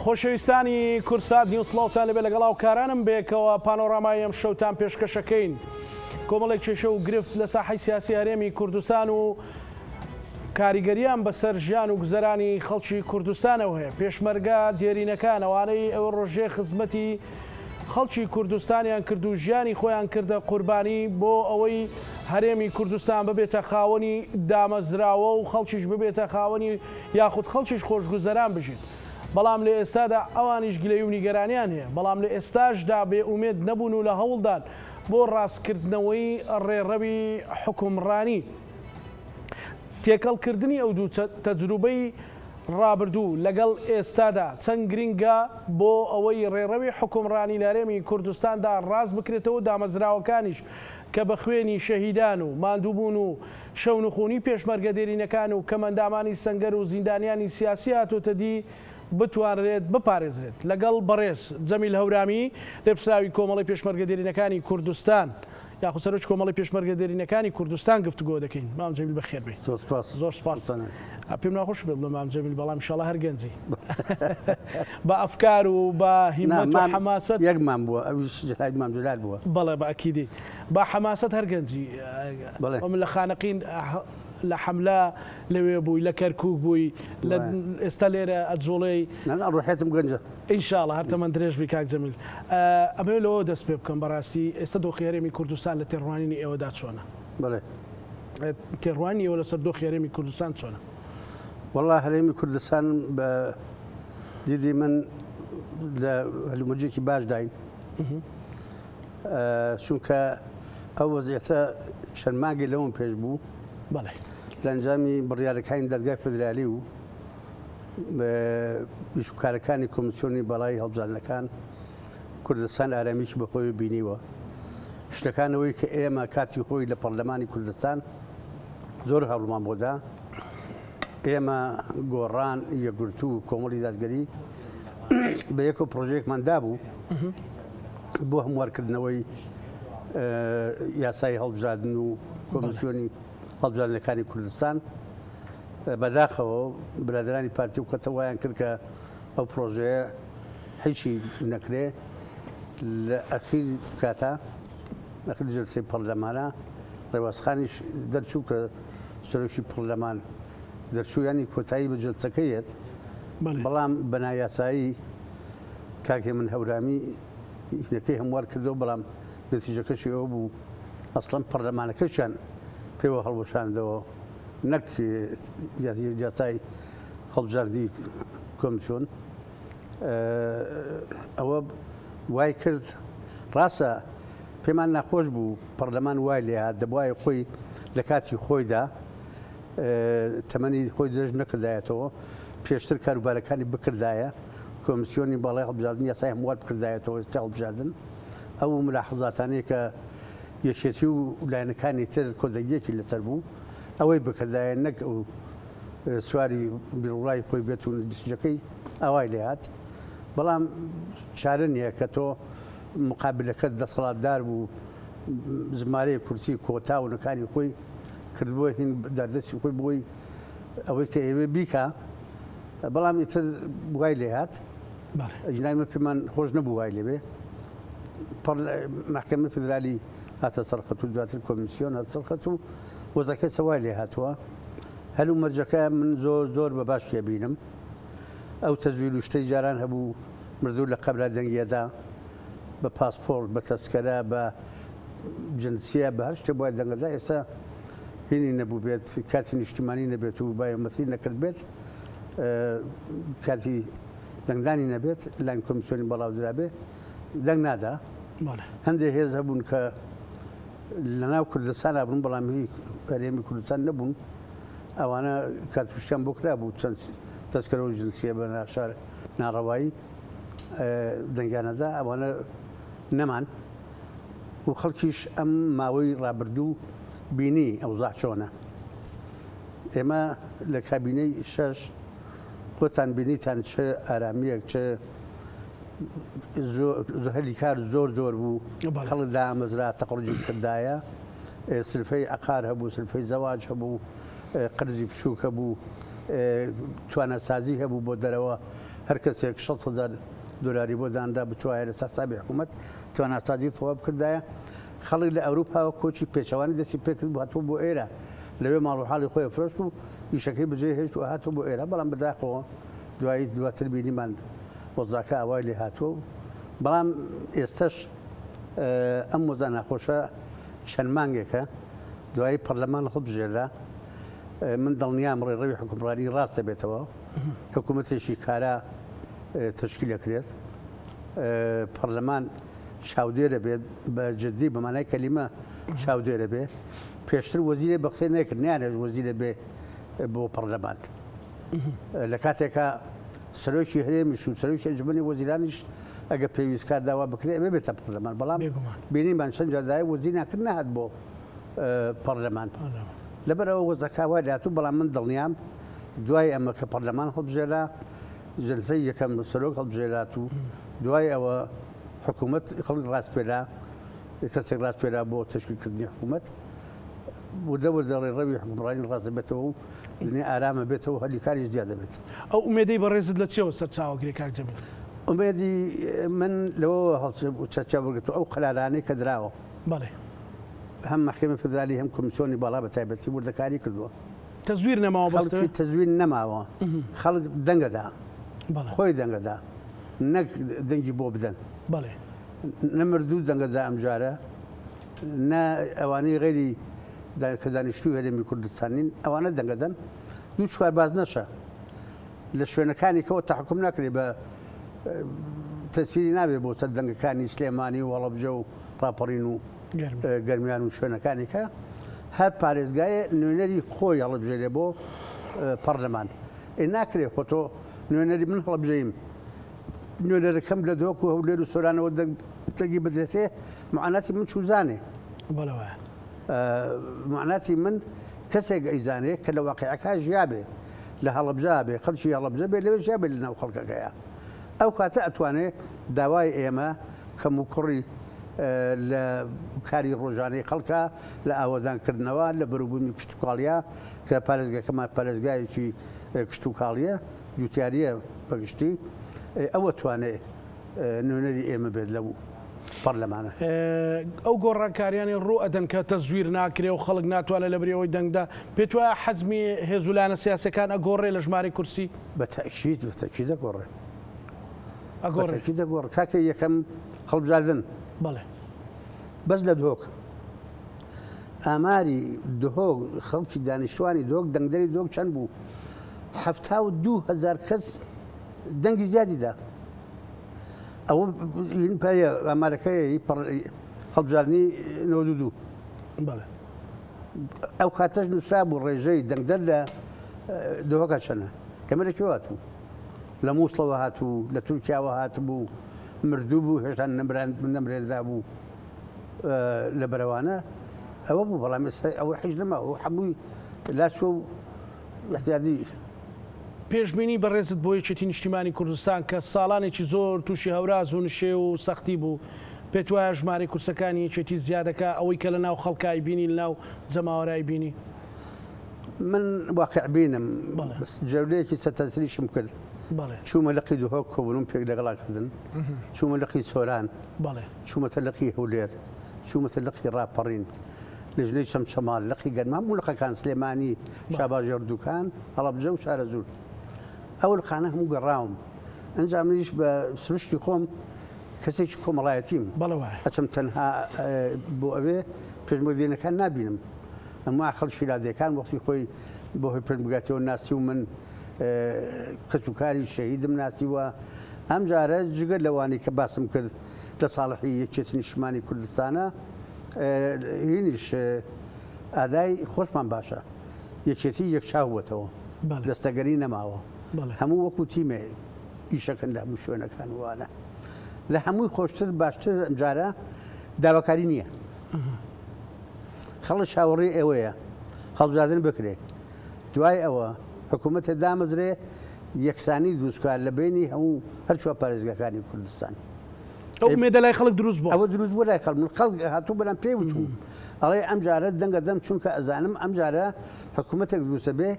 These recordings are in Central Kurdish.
خۆشەویستانی کورسات نیوسڵاوتان لەبێ لەگەڵاو کارانم بێکەوە پانۆڕامای ئەم شەوتان پێشکەشەکەین. کۆمەڵێک کێشە و گرفت لە ساحەی سیاسی هەرێمی کوردستان و کاریگەریان بەسەر ژیان و گوزەرانی خەڵکی کوردستانەوە هەیە. پێشمەرگە دێرینەکان ئەوانەی ئەوە ڕۆژێ خزمەتی خەڵکی کوردستانیان کرد و ژیانی خۆیان کردە قوربانی بۆ ئەوەی هەرێمی کوردستان ببێتە خاوەنی دامەزراوە و خەڵکیش ببێتە خاوەنی یاخود خەڵکیش خۆشگوزەران بژین. بەڵام لە ئێستادا ئەوانیش گلەی و نیگەرانیان هەیە، بەڵام لە ئێستاشدا بێئومێد نەبوون و لە هەوڵدان بۆ ڕاستکردنەوەی ڕێڕەوی حکومڕانی. تێکەڵکردنی ئەو دوو تەجروبەی ڕابردوو لەگەڵ ئێستادا چەند گرنگە بۆ ئەوەی ڕێڕەوی حکومڕانی لە هەرێمی کوردستاندا ڕاست بکرێتەوە دامەزراوەکانیش کە بە خوێنی شەهیدان و ماندووبوون و شەونخوونی پێشمەرگە دێرینەکان و کەمەندامانی سەنگەر و زیندانیانی سیاسی هاتوۆتە دی بتوانرێت بپارێزرێت. لەگەڵ بەڕێز جەمیل هەورامی لێپسراوی کۆمەڵی پێشمەرگە دێرینەکانی کوردستان یاخود سەرۆکی کۆمەڵی پێشمەرگە دێرینەکانی کوردستان گفتوگۆ دەکەین. مام جەمیل بەخێر بێ. زۆر سپاس. پێم ناخۆش بێت بڵێم مام جەمیل، بەڵام ئینشاڵڵا هەر گەنجی بە ئەفکار و بە هیمەت و حەماست یەکمان بووە، ئەویش مام جەلال بووە. بەڵێ بە ئەکیدی بە حەماست هەر گەنجی. من لە خانەقین لە حملە لەوێ بووی، لە کەرکووک بووی، لە ئێستا لێرە ئەجۆڵەی ڕوحێتم گەنجە ئینشاءڵڵا هەرتەمەند درێژ بی کاک جەمیل. ئەمە لەوە دەست پێ بکەم بەڕاستی ئێستا دۆخی هەرێمی کوردستان لە تێڕوانینی ئێوەدا چۆنە؟ بەڵێ تێڕوانی ئێوە لەسەر دۆخی هەرێمی کوردستان چۆنە؟ وەڵڵا هەرێمی کوردستان بە دیدی من لە هەلومەرجێکی باش داین، چونکە ئەو وەزعیەتە چەند مانگی لەوم پێش بوو لە ئەنجامی بڕیارەکانی دەرگای فێدرالی و بیشکارەکانی کۆمیسیۆنی بەڵای هەڵبژاردنەکان کوردستان ئارامیکی بەخۆی بینیوە. شتەکانەوەی کە ئێمە کاتی خۆی لە پەرلەمانی کوردستان زۆر هەوڵمان بۆدا، ئێمە گۆڕان یەکگرتو و کۆمەڵی دادگەری بە یەکەوە پرۆژەیەکمان دابوو بۆ هەموارکردنەوەی یاسای هەڵبژاردن و کۆمیسیۆنی هەڵبژاردنەکانی کوردستان. بەداخەوە برادرانی پارتی و کەتە وایان کرد کە ئەو پرۆژەیە هیچی نەکرێ. لە ئەخیر کاتا ئەخیر جلسەی پەرلەمانە ڕێوازخانیش دەرچوو کە سەرۆکی پەرلەمان دەرچوو، ینی کۆتایی بە جلسەکەیەت، بەڵام بەنایاسایی کاکێ من هەورامی هینەکەی هەموار کردەوە، بەڵام نەتیجەکەشی ئەوە بوو ئەسڵەن پەرلەمانەکەشیان پێوە هەڵوەشاندەوە، نەک یاسای هەڵبژاردنی کۆمیسیۆن. ئەوە وای کرد ڕاستە پێمان ناخۆش بوو پەرلەمان وای لێ هات، دەبوایە خۆی لە کاتی خۆیدا تەمەنی خۆی درێژ نەکردایەتەوە، پێشتر کاروبارەکانی بکردایە، کۆمیسیۆنی باڵای هەڵبژاردن یاسای هەموار بکردایەتەوە ئێستا هەڵبژاردن. ئەو ملاحەزاتانەیە کە یەکێتی و لایەنەکانی تر کۆدەگیەکی لەسەر بوو ئەوەی بکردایە، نەک ئەو سواری بیرڕای خۆی بێت و دیسجەکەی ئەوای لێ هات. بەڵام چارە نییە کە تۆ مقابلەکەت دەسەڵاتدار بوو، ژمارەیە کورسی کۆتا و نەکانی خۆی کردبووە هین دەردەستی خۆی بۆی ئەوەی کە ئێوێ بیکە، بەڵام ئیتر وای لێ هات. ئەجنایمە پێمان خۆش نەبوو وای لێبێ. محکەمە فێدرالی هاتە سەرخەت و دواتر کۆمیسیۆن هاتە سەرخەت و وەزەکەی سەوای لێ هاتووە. هەلو مەرجەکە من زۆر بە باش پێبینم. ئەو تەجویل و شتەی جاران هەبوو مردوو لە قەبرا دەنگیەدا بە پاسپۆرت، بە تەسکەرە، بە جنسیە، بە هەر شتێک وای دەنگەدا، ئێستا هینی نەبوو بێت، کاتی نیشتیمانی نەبێت و بایۆمەتری نەکرد بێت، کاتی دەنگدانی نەبێت، لای کۆمیسیۆنی بەڵاوزرا بێ دەنگ نادا. هەندێک هێز هەبوون کە لە ناو کوردستان بوون، بەڵام هی هەرێمی کوردستان نەبوون، ئەوانە کاتوشتیان بۆ کرابوو چەند تەسکەرە و جنسیە بە ناڕەوایی دەنگیانەدا، ئەوانە نەمان و خەڵکیش ئەم ماوەی ڕابردوو بینی ئەوزاع چۆنە. ئێمە لە کابینەی شەش خۆتان بینیتان چه ئارامیەک چه هەلی کار زۆر بوو، خەڵک دامەزرا تەقڕجی کردایە، سلفەی عەقار هەبوو، سلفەی زەواج هەبوو، قەرزی بچووک هەبوو، توانەسازی هەبوو بۆ دەرەوە هەر کەسێک 600,000 دلاری بۆ دانرا بچوایە لە سەرسابی حکوومەت توانەسازی تەواو کردایە خەڵک لە ئەوروپاوە کۆچی پێچەوانی دەستی پێکرد هاتووە بۆ ئێرە لەوێ ماڵوحاڵی خۆی فرۆشت و ئیشەکەی بەجێ هێشت و هاتووە بۆ ئێرە بەڵام بەداخەوە دوایی دواتر بینیمان وەزاکە ئاوای لێ هاتووە بەڵام ئێستش ئەم وەزا ناخۆشە چەند مانگێکە دوایی پەرلەمان هەڵبژێرا من دڵنیام ڕێڕەوی حکومڕانی ڕاست دەبێتەوە حکوومەتێکی کارا تشکیل دەکرێت پەرلەمان چاودێرە بێت بە جددی بەمانای کەلیمە چاودێرە بێ پێشتر وەزیرێ بە قسەی نەکرد نیانێژ وەزیرە بێ بۆ پەرلەمان لە کاتێکە سەرۆکی هەرێمیش و سەرۆکی ئەنجومەنی وەزیرانیش ئەگە پێویستکە داوا بکرێت ئەمە بێتە پەرلەمان بەڵام بینیمان چەند جادای وەزیر ناکرد نەهات بۆ پەرلەمان لەبەرەوە وەزەکە وای داهاتوو بەڵام من دڵنیام دوای ئەمە کە پەرلەمان هەڵبژێرا جلسەی یەکەم سەرۆک هەڵبژێرات و دوای ئەوە حکوومەت خەڵک ڕاستپێرا کەسێک ڕاستپێرا بۆ تشکیلکردنی حکوومەت وردە ڕێڕەوی حکومڕانی ڕاست دەبێتەوە و دنیا ئارامە بێتەوە هەلیکاریش زیاد دەبێت ئەو ئومێدەی بەڕێزت لە چێوە سەرچاوەگرێ کاک جەمیل ئومێدی من لەوە چاچاوەگرێتەوە ئەو قەرارانەی کە دراوە بەڵێ هەم محکمە فدرالی هەم کۆمیسیۆنی باڵا بە تایبەتی وردەکاری کردووە تەزویر نەماوە خەڵکی تەزویر نەماوە خەڵک دەنگەدا خۆی دەنگەدا نەک دەنگی بۆ بدەن بەڵێ نەمردوو دەنگەدا ئەمجارە نە ئەوانەی غێری کە دانیشتووی هەرێمی کوردستانین ئەوانە دەنگەدەن دوو چوار باز نەشە لە شوێنەکانی کەەوە تەحکوم ناکرێت بە تەسیری نابێت بۆ سەر دەنگەکانی سلێمانی و وەڵەبجە و ڕاپەڕین و گەرمیان و شوێنەکانی کە هەر پارێزگایە نوێنەری خۆی هەڵبژێرێ بۆ پەرلەمان ناکرێت خۆ تۆ نوێنەری من هەڵبژەیم نوێنەرەکەم لە دۆک و هەولێر و سۆرانەوە دەنگی بدرێتێ معاناتی من چوزانێ معاناتی من کەسێک ئەیزانێت کە لە واقعەکە ژیابێ لە هەڵبژا بێ خەڵکی هەڵبژە بێ لەوێ ژیابێ لە ناو خەڵکەکەیە ئەو کاتە ئەتوانێت داوای ئێمە کەم و کوڕی لە کاری ڕۆژانەی خەڵکە لە ئاوەدانکردنەوە لە بەروبوومی کشتتوکاڵیە کە پارێزگەکەمان پارێزگایەکی کشتتوکاڵیە جوتیاریە بەگشتی ئەوە توانێت نوێنەری ئێمە بێت لەو پەرلەمانە ئەو گۆڕانکاریانی ڕوو ئەدەن کە تەزویر ناکرێ و خەڵک ناتوانێت لە بریەوەی دەنگدا پێت وایە حەزمی هێزولانە سیاسەکان ئەگۆڕێ لە ژماری کورسی بەتەکید دەگۆڕێ دەگۆڕ کاکە یەکەم هەڵبژاردن بەڵێ بەس لە دۆک ئاماری دهۆک خەڵکی دانیشتوانی دۆک دەنگدەری دۆک چەند بوو 72,000 کەس دەنگی زیادیدا ئەوە ئامارەکەی هەڵبژاردننی 92 ئەو کاتەش نووسرا بوو ڕێژەی دەنگدەر لە دۆکە چەنە ئێمە لەکوێ هاتوو لە مووسڵەوە هاتوو لە تورکیاوە هاتبوو مردوو بوو هێشتا نەمرێدرا بوو لە بەرەوانە ئەوە بوو بەڵام ئەوە حیج نەما ئەو هەمووی لاچۆ و احتیاجی پێشبینی بەڕێزت بۆ یەکێتی نیشتیمانی کوردستان کە ساڵانێکی زۆر تووشی هەوراز و نشێ و سەختی بوو پێت وایە ژمارە کورسەکانی یەکێتی زیادەکە ئەوەی کە لە ناو خەڵکای بینی لە ناو جەماوەرای بینی من واقع بینم جەولەیەکی سەتەسریشم کرد چوومە لەقی دهۆک کۆبوونم پێک لەگەڵاکردن چوومە لەقی سۆران چوومەتە لەقی هەولێر چوومەتە لەقی ڕاپەڕین لە ژنەی شەمشەمال لەقی گەرمان و لەقەکان سلێمانی شاباژێر دوکان هەڵەبجە و شارە زوور ئەو لەخانە هەموو گەڕاوم ئەنجام منیش بە سروشتی خۆم کەسێکی کۆمەڵایەتیم ئەچم تەنها بۆ ئەوێ پێشمەردێنەکان نبینم ئەمما خەڵکی لادەکان وەختی خۆی بۆ هۆی پێشمەرگاتیەوە ناسی و من کەسوکاری شەهیدم ناسیوە ئەم جارە جگەر لەوانی کە باسم کرد لە ساڵحی یەکێتی نیشتیمانی کوردستانە هینیش ئادای خۆشمان باشە یەکێتی یەکچاوبووەتەوە دەستەگەری نەماوە هەموو وەکو تیمێ ئیشەکەن لە هەموو شوێنەکان وانە لە هەمووی خۆشتر باشتر ئەم جارە داواکاری نییە خەڵک چاوەڕێی ئێوەیە هەڵبژاردن بکرێت دوای ئەوە حکوومەتە دامەزرێ یەکسانی دروستکار لە بینی هەموو هەرچوە پارێزگەکانی کوردستان مێدە لای خەڵک دروست بوو ئەوە دروست بوو لای خەڵک من خەڵک هاتوو بەلام پێی وتوم ئەڵێ ئەم جارە دەنگە دەم چونکە ئەزانم ئەم جارە حکوومەتێک دروستە بێ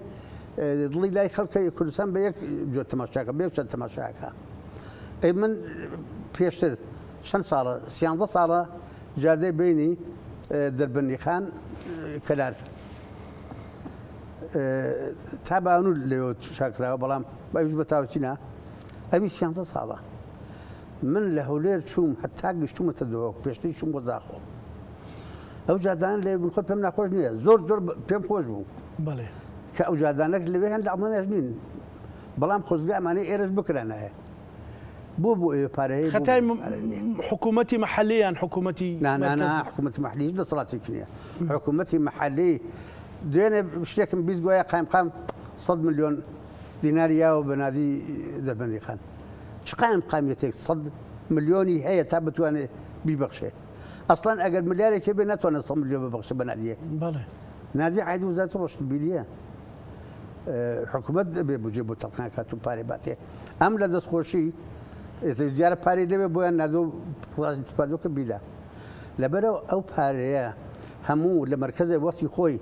دڵی لای خەڵکە کوردستان بە یەک جۆ تەماشاکە بێ چەند تەماشاکە ئەی من پێشتر چەند ساڵە 13 ساڵە جادەی بینی دەربەندی خان کەلار تا باونو لێوە شاکراوە بەڵام باویش بە تاوتینە ئەوی 13 ساڵە من لە هەولێر چووم هەتا گەشتومەتە دۆ پێشتری چووم بۆ زاخۆ ئەو جادان لێ من خۆ پێم ناخۆش نییە زۆر پێم خۆش بوو بەڵێ کە ئەو جادانەك لەوێ هەن لە ئەڵمانیاش نین بەڵام خۆزگا ئەمانەی ئێرەش بکرانایە بۆ ئێوە پارەیە خەتای حکوومەتی محليان حکوومەتی نانانا حکوومەتی محلیش دەسەڵاتێکی نییە حکوومەتی محلی دوێنێ شتێکم بیست گوایە قایمقام 100 ملیۆن دیناری یاوە بە نادی دەربەندی خان چ قایمقامێتێک 100 ملیۆنی هەیە تا بتوانێت بیبەخشێ ئەسڵان ئەگەر ملیارێکی بێ ناتوانێت 100 ملیۆن ببەخشە بە نادیە بەڵێ نادی عایدی وزارەتی ڕۆشنبیریە حکوومەت دەبێ بجێ بۆ تەڵقان کات و پارێ باتێ ئەم لە دەستخۆشی دیارە پارەی لەوێ بۆیان نادۆ پادۆکە بیدا لەبەرەوە ئەو پارەیە هەموو لە مرکزی وەستی خۆی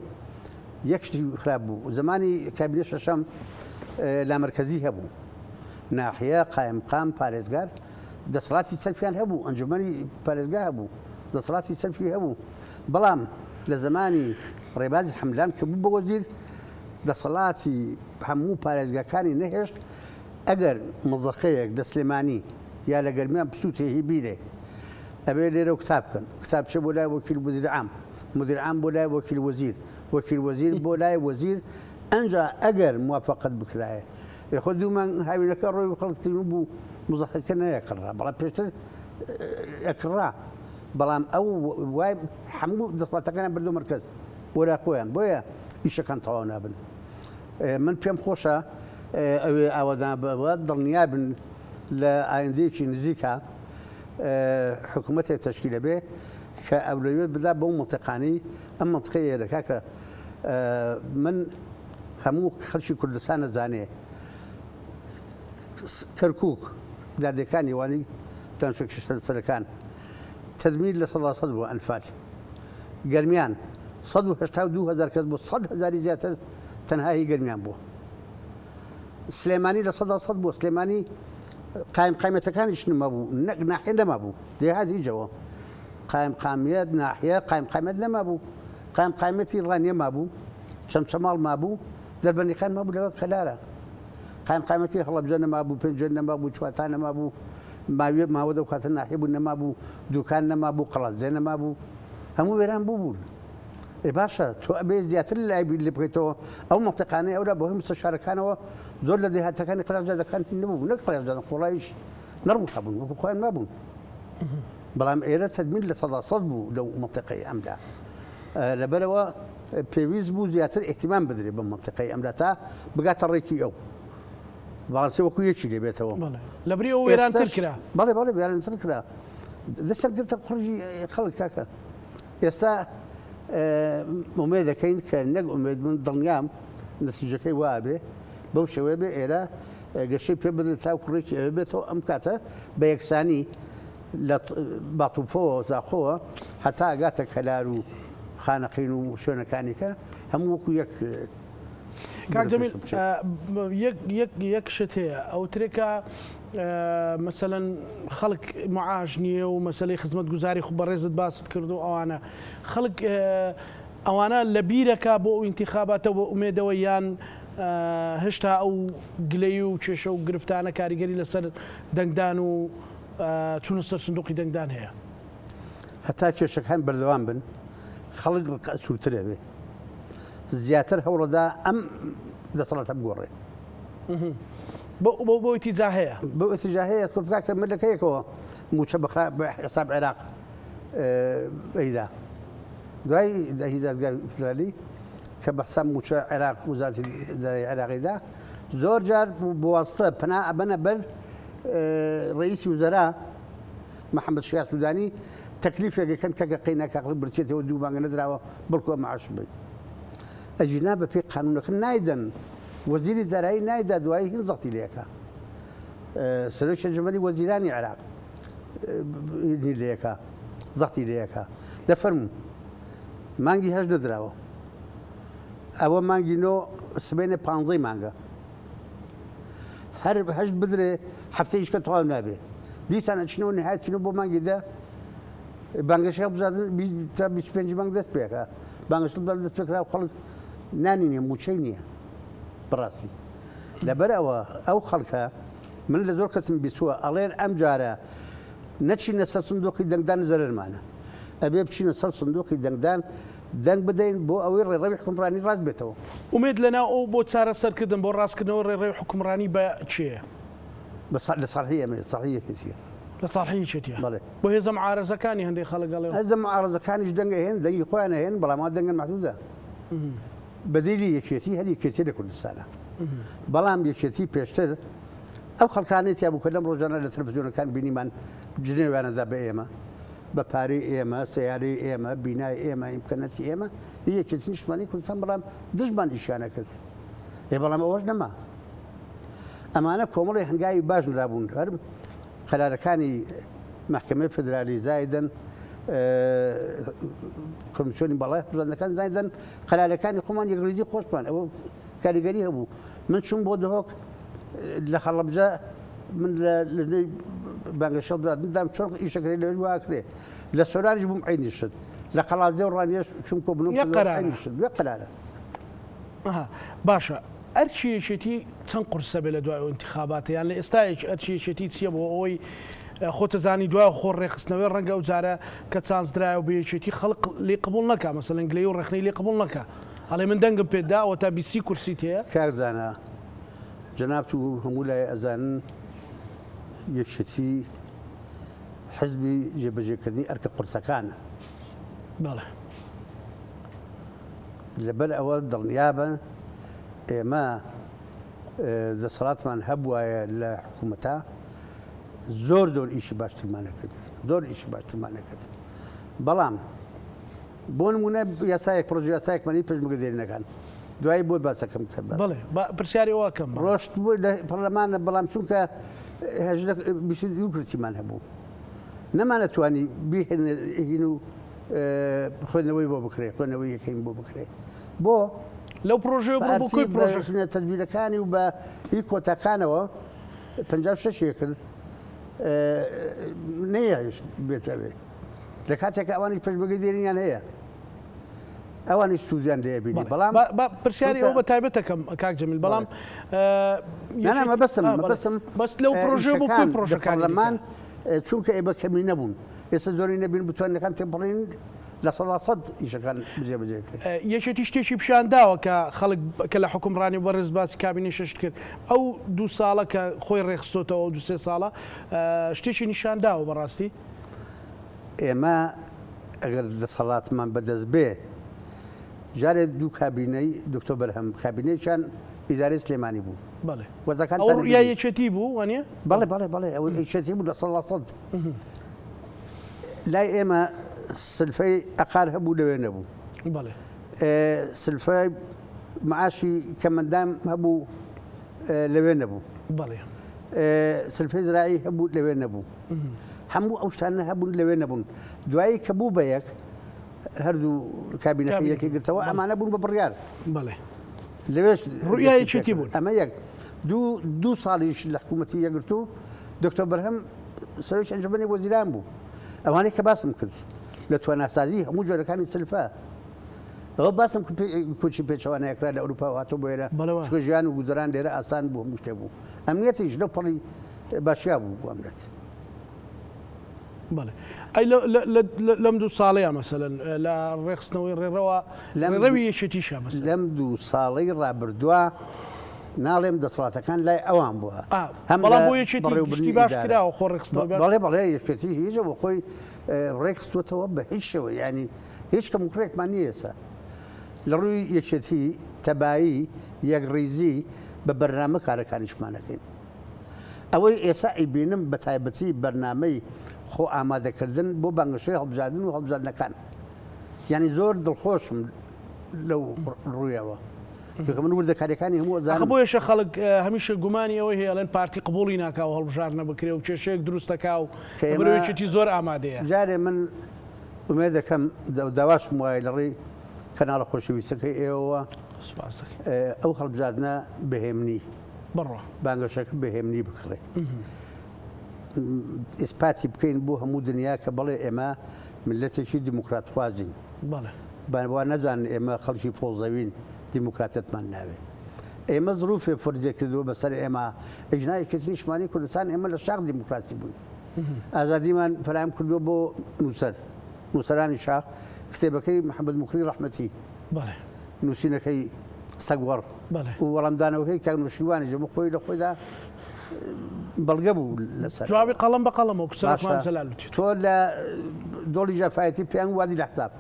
یەکشتی خراپ بوو زمانی کابینە شەشەم لا مرکزی هەبوو ناحیە قایمقام پارێزگار دەسەڵاتی سەرفیان هەبوو ئەنجومەنی پارێزگا هەبوو دەسەڵاتی سەرفی هەبوو بەڵام لە زمانی ڕێبازی حەمدان کە بوو بە وەزیر دەسەڵاتی هەموو پارێزگاکانی نەهێشت ئەگەر مزەخەیەک دە سلێمانی یا لە گەرمیان پسووتێهی بیرێ ئەبێ لێرە کتاب بکەن کتابچە بۆ لای وەکیل مدیر عام مدیر عام بۆ لای وەکیل وەزیر وەکیل وەزیر بۆ لای وەزیر ئەنجا ئەگەر موافقەت بکرایە خۆ دوومان هاوینەکە ڕۆی خەڵکتن بوو مزەخەکە نەیەکڕا بەڵام پێشتر ئەکڕا بەڵام ئەو وای هەموو دەسەڵاتەکانیان بردو مرکز بۆ لای خۆیان بۆیە ئیشەکان تەواو نابن من پێم خۆشە ئەوێ ئاوادان بەوە دڵنیابن لە ئایندەیەکی نزیکە حکوومەتێک تەشکیلە بێ کە ئەولەوێت بدا بەو منتیقانەی ئەم منتیقەی ئێرەکە کە من هەموو خەڵکی کوردستان نەزانێ کەرکووک دادەکانی وانی سەرەکان تەدمیر لە 100% بوو ئەنفال گەرمیان 182,000 کەس بۆ 100,000 زیاتر تەنها هی گەرمیان بووە سلێمانی لە 100% بوو سلێمانی قایمەتەکانیش نەما بوو ناحیە نەما بوو دێهاتی هیچەوە قایمقامیەت ناحیە قایمقامەت نەما بوو قایمقامەتی ڕانیە مابوو چەمچەماڵ مابوو دەربەندی خان مابوو لەوە کەلارە قایمقامەتی هەڵەبجە نەما بوو پێنجە نەما بوو چواتان نەما بوو ماوێ ماوە دەوکاتە ناحیە بوو نەما بوو دوکان نەما بوو قەڵەتجێ نەما بوو هەموو وێران بوون باشە تۆ ئەبێ زیاتر لای لێ بکەیتەوە ئەو منتیقانەی ئەولا بۆ هەموو شارەکانەوە زۆر لە دێهاتەکانی قەراجادەکان نەبوو نەک قەراجادە قوڵایش نەڕبوو هەبوون وەکو خۆیان مابوون بەڵام ئێرە تەدمیر لە 100% بوو لەو منتیقەی ئەمدا لەبەرەوە پێویست بوو زیاتر احتیمام بدرێ بە منتیقەی ئەمدا تا بگاتە ڕێکی ئەو بەڵام وەکو یەکی لێبێتەوە لە بری ئەو وێرانتر کرا بەڵێ بەڵێ وێرانتر کرا دەسەرگرتە قڕژی خەڵک کاکە ئێستا ئومێد دەکەین کە نەک ئومێد من دڵنیام نەتیجەکەی وا بێ بەو شێوەیە بێ ئێرە گەشەی پێ بدرێت تا کوڕێکی ئەوێ بێتەوە ئەم کاتە بە یەکسانی لە باتوفۆوە زاخۆوە هەتا ئەگاتە کەلار و خانەقین و شوێنەکانێکە هەموو وەکو یەک کاک جەمیل یەک شت هەیە ئەو ترێکە مثلەن خەڵک معاش نییە و مەسلەی خزمەت گوزاری خو بەڕێزت باست کردو ئەوانە خەڵک ئەوانە لە بیرەکە بۆ ئەو ئینتیخاباتە بۆ ئومێدەوە یان هێشتا ئەو گلەی و کێشە و گرفتانە کاریگەری لەسەر دەنگدان و چوونە سەر سندوقی دەنگدان هەیە هەتا کێشەکان بەردەوام بن خەڵک سووترە بێ زیاتر هەوڵەدا ئەم دەسەڵاتە بگۆڕێ بۆ ئیتیجا هەیە بۆ ئیتیجا هەیە تۆ بکات کە ملەکەیەکەوە موچە بە حساب عێراق ئەیدا دوای داهیدادگای فدرالی کە بە حساب موچە عێراق وزارەتی عێراقیدا زۆر جار بوەستە پنا ئەبەنە بەر ڕئیسی وزەرا محەممەد شیاع سوودانی تەکلیفێکەکەن کە قەینەکەقل برچێتەوە دوو مانگە نەدراوە بڵکووە معاش بێت ئەجینا بە پێی قانونەکە نایدەن وەزیری زەرایی نایدا دوایی هیچ زەختی لێەکە سەرۆکی ئەنجومەنی وەزیرانی عێراق لێەکە زەختی لێەکە دەفەرموو مانگی هەش نەدراوە ئەوە مانگینۆ سبێنێ 15 مانگە هەر هەشت بدرێ هەفتەیشکە تەواو نابێ دیسان ئەچنەوە نهایەتینەوە بۆ مانگیدا بانگەشە بزادن 25 مانگ دەست پێکە بانگەش دەست پێکرا خەڵک نانی نییە موچەی نییە بڕاستی لەبەر ئەو خەڵکە من لە زۆر کەسم بیستووە ئەڵێن ئەم جارە نەچینە سەر سندۆقی دەنگدان زەرمانە ئەبێ بچینە سەر سندۆقی دەنگدان دەنگ بدەین بۆ ئەوەی ڕێڕەوی حکومڕانی ڕاست بێتەوە ومێد لەناو ئەو بۆ چارەسەرکردن بۆ ڕاستکردنەوە ڕێڕەوی حکومڕانی بە چیە لە ساڵی ئەمە ساڵیەکەسیە لە ساڵحی چێتە بۆ هێزە معارەزەکانی هەندێک خەڵگەڵێ هەزە معارەزەکانیش دەنگە هێن دەنگی خۆیان هێن بەڵام دەنگە محدودە بەدیلی یەکێتی هەر یەکێتی لە کوردستانە بەڵام یەکێتی پێشتر ئەو خەڵکانێتیا بوو کە لەم ڕۆژانە لە تەلەڤیزیۆنەکان بینیمان جنێوانەدا بە ئێمە بە پارەی ئێمە سیارەی ئێمە بینای ئێمە ئیمکانەتی ئێمە یەکێتی نیشتمانی کوردستان بەڵام دژمان ئیشانە کرد بەڵام ئەوەش نەما ئەمانە کۆمەڵی هەنگاوی باش نرابوون هەر قەرارەکانی محکمەی فدرالی زایدن کۆمیسیۆنی بەڵای هەڵبژاردنەکان زایدن قەرارەکانی خۆمان یەکڕێزی خۆشمان ئەوە کاریگەری هەبوو من چوون بۆ دهۆک لە خەڵەبجە من لە بانگەشە دادام چۆن ئیشەکەی لەوێ واکرێ لە سۆرانیش بووم عینی شت لە قەڵازێ و ڕانیێش چون کۆ بنوم قەرارە باشە ئەرچیەشێتی چەند قورسە بێ لە دوای ئینتیخاباتە یان لە ئێستایش ئەرچیەشێتی چییە بۆ ئەوەی خۆتەزانی دوای خۆ ڕێخستنەوەی ڕەنگە و جارە کە چانسدرایە و بێچێتی خەڵق لێ قبول نەکە مەسەڵەن گلەی و ڕێخنەی لێ قبول نەکە هەڵێ من دەنگم پێداوە تا 20 کورسی هەیە کارزانە جەناب و هەموو لای ئەزانن یەکشەتی حزبی جێبەجێکردنی ئەرکە قورسەکانە بەڵێ لەبەر ئەوە دڵنیابە ئێمە دەسەڵاتمان هەبوایە لە حکوومەتە زۆر ئیشی باشترمانە کرد زۆر ئیشی باشترمانە کرد بەڵام بۆ نمونە یاسایەک پرۆژە یاسایەکمانی پێشمەگەدێرینەکان دوایی بۆی باسەکەم کرد بڵێ پرسیاری ئەوەکەم ڕۆشت بوو لە پەرلەمانە بەڵام چونکە کورسیمان هەبوو نەمانەتوانی بیهێن و خوێندنەوەی بۆ بکرێ خوێندنەوەی یەکەین بۆ بکرێ بۆ لەو پرۆژێ پرۆژە تەجبیرەکانی و بە هی کۆتاکانەوە 56 کرد نەیەش بێتەوێ لە کاتێکە ئەوانی پێشبەگەدێرینیان هەیە ئەوانی سوودیان لێ بینی بەڵام پرسیاری ئەو بە تایبەتەکەم کاک جەمیل بەڵام بەس لەو پرۆژێ بۆ کوی پرۆژەکانمان چونکە ئێبە کەمی نەبوون ئێستا زۆری نەبین بتوانەکان تێبڕین لە 100 ئیشەکان بجێبەجێ یەکێتی شتێکی پیشانداوە کە خەڵک کە لە حکومڕانی بەڕێز باسی کابینی شەشت کرد ئەو 2 ساڵە کە خۆی ڕێخستۆتەوە 2 ساڵە شتێکی نیشانداوە بەڕاستی ئێمە ئەگەر دەسەڵاتمان بەدەست بێ جارێک دوو کابینەی دکتۆر بەرهەم کابینەیەکیان ئیدارەی سلێمانی بوو بەڵێ وەزەکان یەکێتی بوو وانە بەڵێ ئەو یەکێتی بوو لە 100 لای ئێمە سلفەی ئەقار هەبوو لەوێ نەبوو سلفەی معاشی کەمەندام هەبوو لەوێ نەبوو سلفەی زراعی هەبوو لەوێ نەبوو هەموو ئەو شتانە هەبوون لەوێ نەبوون دوایی کە بوو بە یەک هەردوو کابینەکە یەکی گرتەوە ئەمانە بوون بە بڕیار لەوێش ڕوویایەکی بوون ئەمە یەک دوو ساڵیش لە حکوومەتی یەگرت و دکتۆر بەرهەم سەرۆکی ئەنجومەنی وەزیران بوو ئەوانەی کە باسم کرد لە تواناسازی هەموو جۆرەکانی سلفە ئەوە باسم کوچی پێچەوانەیەکرا لە ئەوروپا هاتۆ بۆێرە چکە ژیان و گوزەران لێرە ئاسان بوو هەموو شتێ بوو ئەمنیەتیش لەو پەڕی باشیا بوو ئەمرێت بەڵێ ئەی لەم 2 ساڵەیە مەسەلەن لە ڕێخستنەوەی ڕێڕەوی یەکێتیشە لەم 2 ساڵەی ڕابردووە ناڵێم دەسەڵاتەکان لای ئەوان بووە بەڵام بۆ یەکێتی باش کراوە خۆ ڕێخستنەوە بەڵێ یەکێتی هیچە بۆ خۆی ڕێکخستوەتەوە بە هیچ شێوە ینی هیچ کەمکرێکمان نیەسە لە ڕووی یەکێتی تەبایی یەکڕیزی بە بەرنامە کارەکانیشمانەکەین ئەوەی ئێستا ئەیبینم بە تایبەتی بەرنامەی خۆ ئامادەکردن بۆ بانگەشەی هەڵبژاردن و هەڵبژاردنەکان یعنی زۆر دڵخۆشم لەو ڕوویەوە چونکە من وردەکاریەکانی هەموو زانم بۆیەشە خەڵک هەمیشە گومانی ئەوەی هەیە لەن پارتی قبوڵی ناکاو هەڵبژاردنە بکرێ و کێشەیەک دروستەکا و بەرەوەیەکی زۆر ئامادەیە جارێ من ومێ دەکەم داواشم وایە لە ڕێی کەناڵە خۆشەویستەکەی ئێوە سپاس دەکەین ئەو هەڵبژاردنە بەهێمنی بڕۆ بانگەشەکە بەهێمنی بکڕێ ئیسپاتی بکەین بۆ هەموو دنیا کە بڵێ ئێمە ملەتێکی دیموکراتخوازین بەڵێ بانوا نەزانن ئێمە خەڵکی فۆڵزەوین دیموکراتەتمان ناوێ ئێمە زروفێ فەرزێ کردووە بەسەر ئێمە ئەجنایەکی نیشتمانی کوردستان ئێمە لە شاخ دیموکراسی بوون ئازادیمان فراهم کردووە بۆ نووسەرانی شاخ کتێبەکەی محەممەد مکری ڕەحمەتی بەڵێ نووسینەکەی سەگوەڕ بەڵێ و وەڵامدانەوەکەی کاک نووشیوانی ژەمە خۆی لە خۆیدا بەڵگە بوو لەسەر جوابی قەڵەم بە قەڵەمەوە کچەکەمان جەلالوتی تۆ لە دۆڵی ژەفایەتی پێیان وادی لە حساب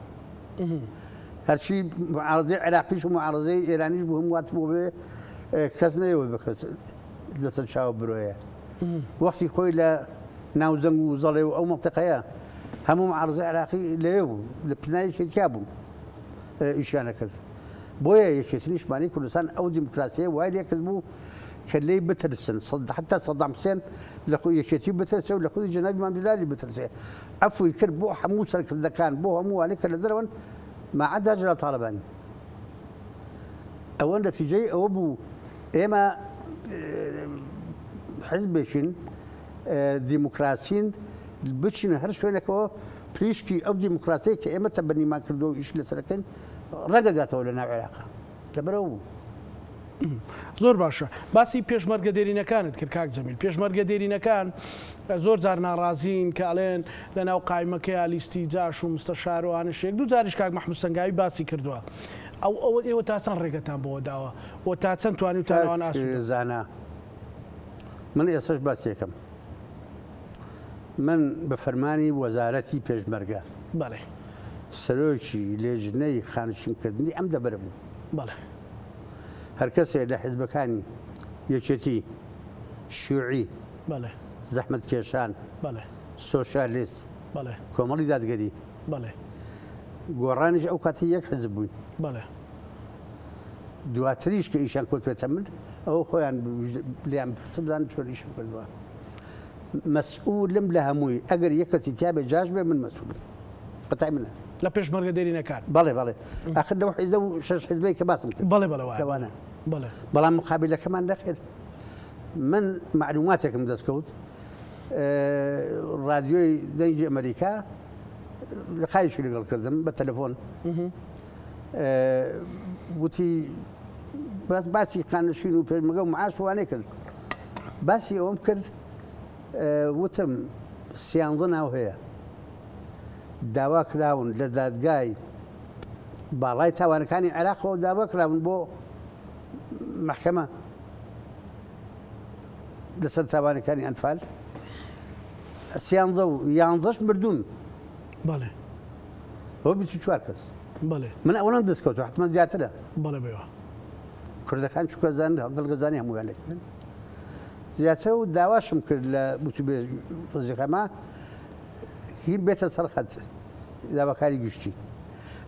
هەرچی معارضەی عێراقیش و معارضەی ئێرانیش بوو هەموو وات بۆ بێ کەس نەیەوە بە کەس لەسەر چاوە برۆیە وەختی خۆی لە ناوجەنگ و زەڵێ و ئەو مەنتەقەیە هەموو معارضەی عێراقی لەوێ بوو لە پنایەکی تیا بوو ئیشیانە کرد بۆیە یەکێتی نیشتمانی کوردستان ئەو دیموکراسیە وای لێ کرد بوو کە لێی بترسن حتا سەدام حوسێن لە خۆی یەکێتی بترسێ و لە خودی جەنابی مام جلالی بترسێ ئەفوی کرد بۆ هەموو سەرکردەکان بۆ هەموو وانەی کە لە دەرەوەن مەعەدا جەلال تاڵەبانی ئەوە نەتیجەی ئەوە بوو ئێمە حیزبێکین دیموکراسین بچینە هەر شوێنێکەوە پریشکی ئەو دیموکراسی کە ئێمە تەبەنیمان کردو و ئیش لەسەرەکەین ڕەگەداتەوە لە ناو عێراقا لەبەرەوە بوو زۆر باشە باسی پێشمەرگە دێرینەکانت کرد کاک جەمیل پێشمەرگە دێرینەکان زۆر جار ناڕازین کە ئەڵێن لە ناو قایمەکەی لیستی جاش و مستەشار و هانشێک دوو جاریش کاک مەحموود سەنگاوی باسی کردووە ئەو ئێوە تا چەند ڕێگەتان بۆ داوە و تا چەند توانی تانەوان زانە من ئێسش باسیەکەم من بە فەرمانی وەزارەتی پێشمەرگە بەڵێ سەرۆکی لێژنەی خانشینکردنی ئەم دەبەر بوو بەڵێ هەر کەسێ لە حیزبەکانی یەکێتی شیوعی بەڵێ زەحمەت کێشان بەڵێ سۆشیالیست بەڵێ کۆمەڵی دادگەری بەڵێ گۆڕانیش ئەو کاتی یەک حزب بووین بەڵێ دواتریش کە ئیشان کۆت پێچە من ئەوە خۆیان لیان پرسبزان چۆن ئیشم کردووە مەسئولم لە هەمووی ئەگەر یەک کەسی تیا بێ جاش بێ من مەسئولم قەتای منە لە پێشمەرگە دێرینەکان بەڵێ بەڵێ ئاخر لەو حیزە و شەش حیزبەی کە باسم کرد بەڵێ بەڵێ لەوانە بەڵێ بەڵام مقابلەکەمان نەخێر من معلوماتێکم دەستکەوت رادیۆی دەنگی ئەمریکا لە خایشی لەگەڵ کردم بە تەلەفۆن وتی باسی خانشین و پێشمەرگە و معاش وانەی کرد باسی ئەوم کرد وتم سیانزە ناو هەیە داوا کراون لە دادگای باڵای تاوانەکانی عێراقەوە داوا کراون بۆ محکەمە لەسەر تاوانەکانی ئەنفال سیانزە و یانزەش مردوون بەڵێ ئەوە 24 کەس بەڵێ من ئەوەن دەستکەوتەوە حتممە زیاترە بەڵێ بێوە کوردەکان چکەزان هەڵگەزانی هەمویان لێکردن زیاتر و داواشم کرد لە بوتوبێ ڕزیقەما هی بێتە سەرخەت داواکاری گشتی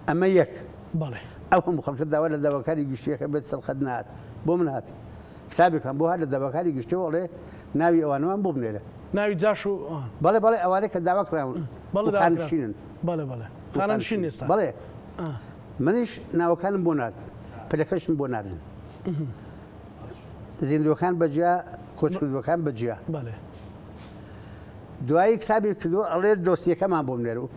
ئەمە یەک بەڵێ ئەو هەموو خەڵکە داوا لە داواکاری گشتیەکە بێت سەرخەت نهات بۆ من هات کتابێکم بۆ هات لە داواکاری گشتی وڵێ ناوی ئەوانەوان بۆ بنێرە ناوی جاش و بەڵێ بەڵێ ئەوانەیە کە داوا کراون خانشینن بەڵێ بەڵێ خانشین ئێستا بەڵێ منیش ناوەکانم بۆ نرد پلەکەشم بۆ نردن زیندوەکان بەجیا کۆچکردوەکان بەجیا بەڵێ دوایی کتابی کردو ئەڵێ دۆستیەکەمان بۆ منێر و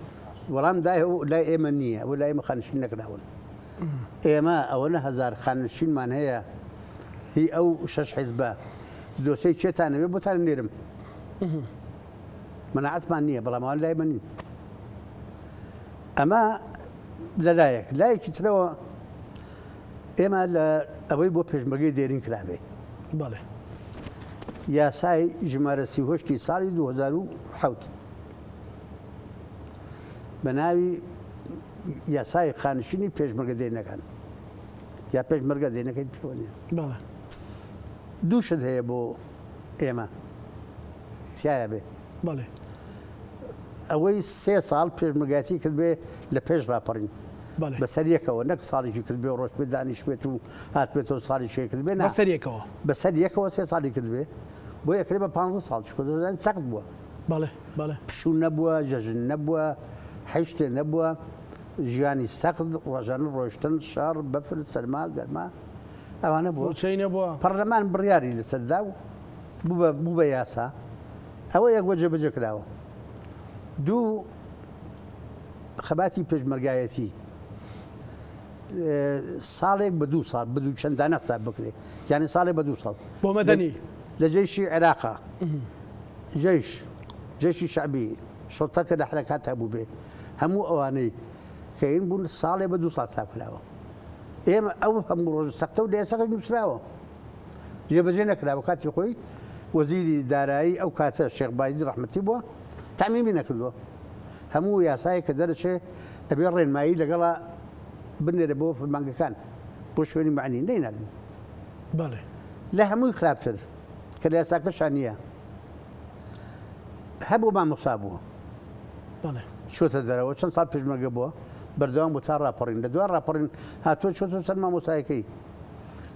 وەڵام دای لای ئێمە نییە و لای ئێمە خانشین نەکراون ئێمە ئەوەنە هەزار خانشینمان هەیە هی ئەو شەش حیزبە دۆسەی چێتانەوێ بۆتان نێرم مەناعەتمان نییە بەڵام ئەوان لای من نین ئەمە لەلایەک لایەکی ترەوە ئێمە لە ئەوەی بۆ پێشمەرگەی دێرین کرابێ بەڵێ یاسای ژمارە 38 ساڵی 2007 بە ناوی یاسای خانشینی پێشمەرگە دێرینەکان یا پێشمەرگە دێرینەکەی پێوە نیە بەڵێ دووشت هەیە بۆ ئێمە تایە بێ بەڵێ ئەوەی 3 ساڵ پێشمەرگاتی کرد بێ لە پێش راپەڕین بەسەر یەکەوە نەک ساڵێکی کرد بێ ڕۆژ بێ دانیش بێت و هات بێتەوە ساڵی شێ کرد بێ بەسەر یەکەوە بەسەر یەکەوە 3 ساڵی کرد بێ بۆ یەکرێ بە 15 ساڵ سەخت بووە بەڵێ بەڵێ پشوو نەبووە جەژن نەبووە حیشتێ نەبووە ژیانی سەخت ڕۆژانە ڕۆیشتن شار بەفر سەرما گەرما ئەوانە بوو چینە بووە پەرلەمان بڕیاری لەسەردا و بوو بە یاسا ئەوە یەک وەجێبەجێ کراوە دوو خەباتی پێشمەرگایەتی ساڵێک بە 2 ساڵ بدوو چەندانە حساب بکرێت یعنی ساڵێک بە 2 ساڵ بۆ مەدەنی لە جێشی عێراقا جێشی شعبی شۆتەکە لە حرەکات هەبوو بێ هەموو ئەوانەی کەین بوون ساڵێ بە 2 ساڵ حساب کراوە ئێمە ئەو هەموو ڕۆژ سەختە و لێسەکەی نووسراوە جێبەجێ نەکراوە کاتی خۆی وەزیری دارایی ئەو کاتە شێخ بایزی ڕەحمەتی بووە تەعمیمی نەکردووە هەموو یاسایە کە دەرەچێ ئەبێ ڕێنمایی لەگەڵا بنێرە بۆ فەرمانگەکان بۆ شوێنی معنی نەینادن بەڵێ لە هەمووی خراپتر کە لە یاساکەشان نییە هەبوو مامۆستا بووە بەڵێ چۆتە دەرەوە چەند ساڵ پێشمەرگە بووە بەردەوام بۆ تا ڕاپەڕین لە دوای ڕاپەڕین هاتووە چۆتە سەر مامۆستایەکەی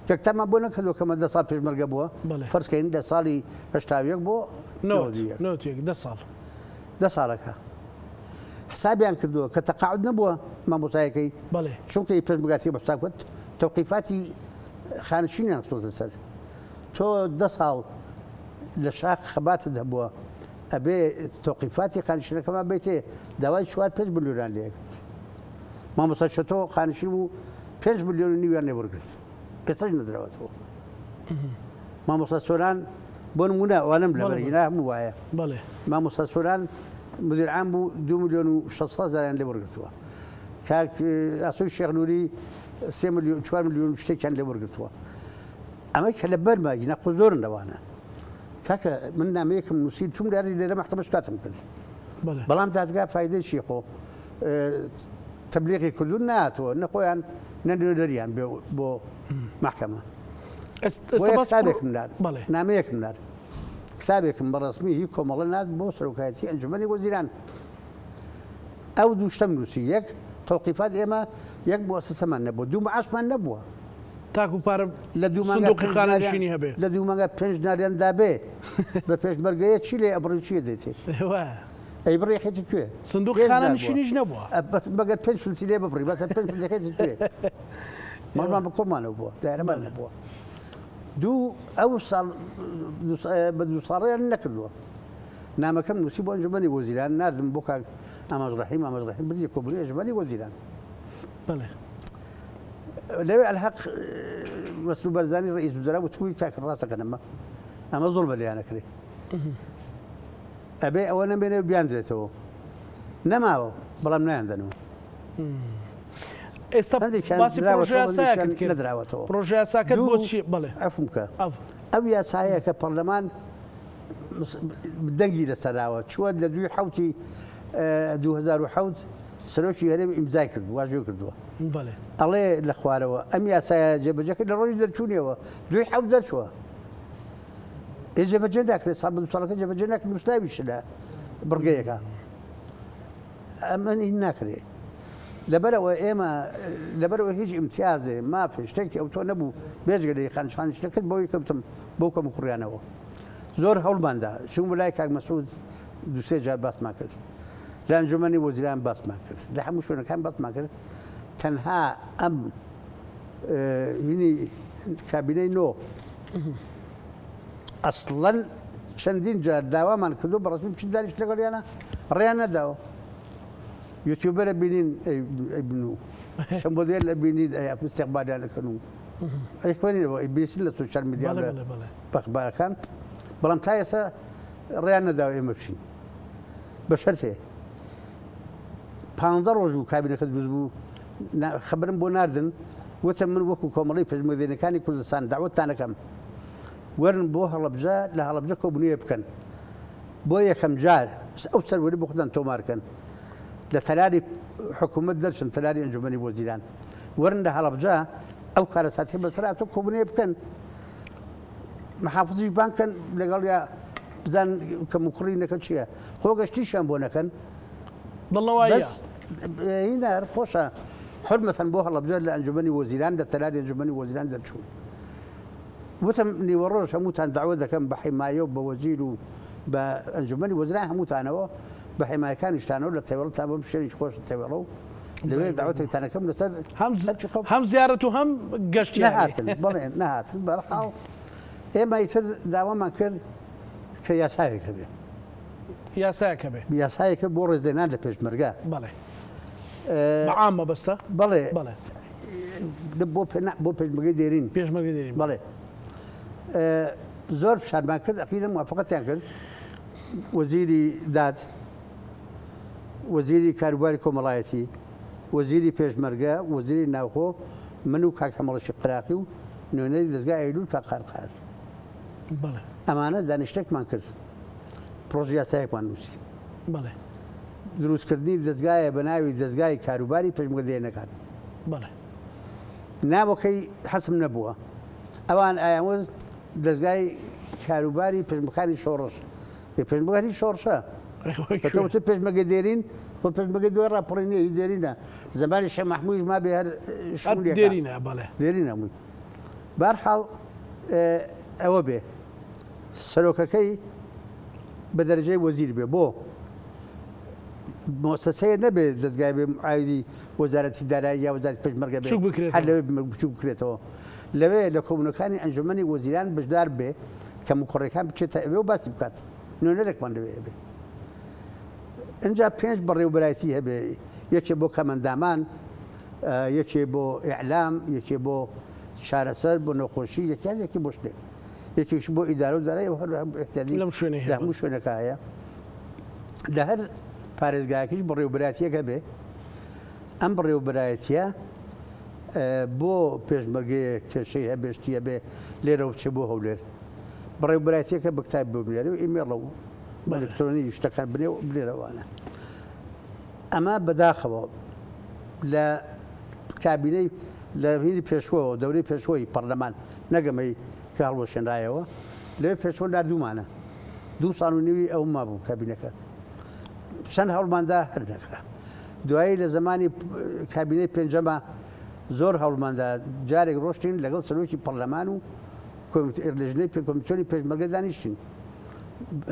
کەکتامان بۆ نەکردووە کەمە 10 ساڵ پێشمەرگە بووە فەرزکەین لە ساڵی 81 بۆ 10 ساڵ 10 ساڵەکە حسابیان کردووە کە تەقاعد نەبووە مامۆستایەکەی بەڵێ چونکە پێشمەرگاتی بەستا کرد تەوقیفاتی خانشینیان خستۆتە سەر تۆ 10 ساڵ لە شاخ خەباتت هەبووە ئەبێ تەوقیفاتی خانشینەکەمان بێتێ داوای 5 ملیۆنیان لێ کرد مامۆستا شۆتۆ خانشین بوو 5 ملیۆن و نیویان لێ وەرگرت ئێستاش نەدراوەتەوە مامۆستا سۆران بۆ نمونە ئەوانم لە بەرگینا هەموو وایە بەڵێ مامۆستا سۆران مدیر عام بوو 2 ملیۆن و 600 هەزاریان لێ وەرگرتووە کاک ئاسۆی شێخ نووری 3 ملیۆن 4 ملیۆن شتێکیان لێ وەرگرتووە ئەمە کە لە بەرمە نەخۆ زۆرن لەوانە کاکە من نامەیەکم نووسی چوم لێرە لێرە مەحکەمەش کاتم کرد بەڵام دادگا فایدەی چی خۆ تەبلیغی کردوون نهاتوە نەخۆیان نەنوێنەریان بۆ محکەمە نامەیەکم نار کتابێکم بەڕسمی هی کۆمەڵە نات بۆ سەرۆکایەتی ئەنجومەنی وەزیران ئەو دوو شتەم نووسی یەک تەوقیفات ئێمە یەک مؤسسەمان نەبووە دوو معاشمان نەبووە تاکو پارە لە دوومانگی خانشینی هەبێ لە دوومانگە 5 دیناریان دابێ بە پێشمەرگەیە چی لێ ئەبڕی چیە دێتێ ئەی بڕی خێتی کوێ سندوقی خانشینیش نەبووە بەگەر 5 فلسی لێ ببڕی بەسەر 5 فلسەکەی کوێ ماڵمان بە کۆمانەوە بووە دایرەمان نەبووە دوو ئەو ساڵ بە 2 ساڵیان نەکردووە نامەکەم نووسی بۆ ئەنجومەنی وەزیران ناردم بۆ کاک ئاماژڕەحیم بردی کۆبوونی ئەنجومەنی وەزیران بەڵێ لەوێ ئەلحەق وەسلوو بەرزانی ڕئیس وزرا وتبووی کاک ڕاستەکە ئەمە زۆڵمە لێیانەکرێ ئەبێ ئەوە نەبێنێ بیان درێتەوە نەماوە بەڵام نایاندەنەوە ئێستا باسی پرۆژە یاسایەکەت کرد نەدراوەتەوە پرۆژە یاساکەت بۆ چی بەڵێ ئەفم کە ئەو یاسایە کە پەرلەمان دەنگی لەسەراوە چووە لە 2007 سەرۆکی هەرێم ئیمزای کرد واژێ کردووە ئەڵێ لە خوارەوە ئەم یاسایە جێبەجێکرد لە ڕۆژی دەرچوونیەوە 2007 دەرچووە جێبەجێ ناکرێت ساڵ بە 2 ساڵەکە جێبەجێ ناکرد مستاویش لە بڕگەیەکە ئەمە ناکرێت لەبەرەوە ئێمە لەبەرەوە هیچ ئیمتیازێ مافی شتێکی ئەو تۆ نەبوو بێجگەری خانشانشتەکەت بۆی کەوتم بۆ کەم کوڕیانەوە زۆر هەوڵماندا چوون بۆ لای کاک مەسعود 2-3 جار باسمان کرد لە ئەنجومەنی وەزیران باسمان کرد لە هەموو شوێنەکان باسمان کرد تەنها ئەم هینی کابینەی نۆ ئەسڵەن چەندین جار داوامان کردو بەڕسمی بچین دانیشت لەگەڵیانە ڕێیان نەداوە یوتیوبەرە بینین بن و شەمبۆدێر لە بینین استیقبالیان دەکەن و ئەیخوێنینەوە بیسن لە سوشیال میدیا بەخبارەکان بەڵام تا ئێستا ڕێیان نەداوە ئێمە بچین بە شەرتێ 15 ڕۆژ بوو کابینەکەت دروست بوو خەبرم بۆ ناردن وتم من وەکو کۆمەڵی پێشمەرگەکانی کوردستان داوەتتان دەکەم وەرن بۆ هەڵەبجە لە هەڵەبجە کۆبوونیە بکەن بۆ یەکەم جار ئەو سەروەری بۆ خوددان تۆمارکەن لە تەلاری حکوومەت دەرچن تەلاری ئەنجومەنی وەزیران وەرن لە هەڵەبجە ئەو کارەساتی بەسەرهاتوو کۆبوونیە بکەن محافزیش بانکەن لەگەڵ یا بزان کە مکڕینەکە چییە خۆ گەشتیشیان بۆ نەکەن هینار خۆشە حرمەتەن بۆ هەڵەبجە لە ئەنجومەنی وەزیران لە تەلاری ئەنجومەنی وەزیران دەرچوون وتم نیوەڕۆژ هەمووتان داوا دەکەم بە حیمایە و بە وەزیر و بە ئەنجومەنی وەزیران هەمووتانەوە بە حیمایەکانیشتانەوە لە تێوەڵ تا بەم شێری خۆش تێوەڵە و لەوێ داوەتێک تانەکەم لەسەر هەم زیارەت و هەم گەشتی نەهاتن بڵێ نەهاتن بەرحاڵ ئێمە ئیتر داوامان کرد کە یاسایەکە بێ یاسایەکە بێ یاسایەکە بۆ ڕێزدێنان لە پێشمەرگە بەڵێ بەعام مەبەستە بەڵێ بەڵێ بۆ پێشمەرگەی دێرین پێشمەرگەی دێرین بەڵێ زۆر شارمان کرد ئەخیرە موافقەتیان کرد وەزیری داد وەزیری کاروباری کۆمەڵایەتی وەزیری پێشمەرگە وەزیری ناوخۆ من و کاک هەمەڵەشی قراقی و نوێنەری دەستگای ئەیلول کاک قارقار بەڵێ ئەمانە دانیشتێکمان کرد پرۆژه یاسایەکمان نووسی بەڵێ دروستکردنی دەستگایە بە ناوی دەستگای کاروباری پێشمەرگەدێنەکان بەڵێ ناوەکەی حەسم نەبووە ئەوان ئایامۆز دەستگای کاروباری پێشمەکانی شۆڕش پێشمەکانی شۆڕشە بەتەوتە پێشمەگە دێرین خۆ پێشمەگە دوای ڕاپەڕینی دێرینە زمانی شە مەحموودش ما بێ هەر دێرینە بەڵێ دێرینە مووی بەرحاڵ ئەوە بێ سەرۆکەکەی بە دەرەجەی وەزیر بێ بۆ مؤسسەیە نەبێت دەستگای بێ عایدی وەزارەتی دارایی یا وەزارەتی پێشمەرگە بێ هەر لەوێ بچوو بکرێتەوە لەوێ لە کۆمونەکانی ئەنجومەنی وەزیران بەشدار بێ کە مقڕێکان بچێتە ئەوێ و باسی بکات نوێنەرێکمان لەوێ بێ اینجا 5 بەڕێوەبەرایەتی هەبێ یەکێ بۆ کەمەندامان یەکێ بۆ ئیعلام یەکێ بۆ شارەسەر بۆ نەخۆشی یەکی بۆ شتێک یەکێش بۆ ئیدارە و زارای احتیاجی لەم شوێنە لە هەموو شوێنەکە هەیە لە هەر پارێزگایەکیش بەڕێوەبەرایەتیەکە بێ ئەم بەڕێوەبەرایەتیە بۆ پێشمەرگەیە کێشەی هەبێشتیە بێ لێرە و بچێ بۆ هەولێر بەڕێوەبەرایەتیەکە بە کتاب بۆ بنێرە و ئیمێڵە و ئەلکترۆنی شتەکان بنێ و بنێرەوانە ئەمە بەداخەوە لە کابینەی لە هینی پێشوەوە دەورەی پێشوەی پەرلەمان نەگەمەی کە هەڵوەشێنرایەوە لەوێ پێشوە نردوومانە 2 ساڵ و نیوی ئەو مابوو کابینەکە چەند هەوڵماندا هەر نەکرا دوایی لە زمانی کابینەی پێنجەمە زۆر هەوڵماندا جارێک ڕۆشتین لەگەڵ سەرۆکی پەرلەمان و لەژنەی کۆمیسیۆنی پێشمەرگە دانیشتین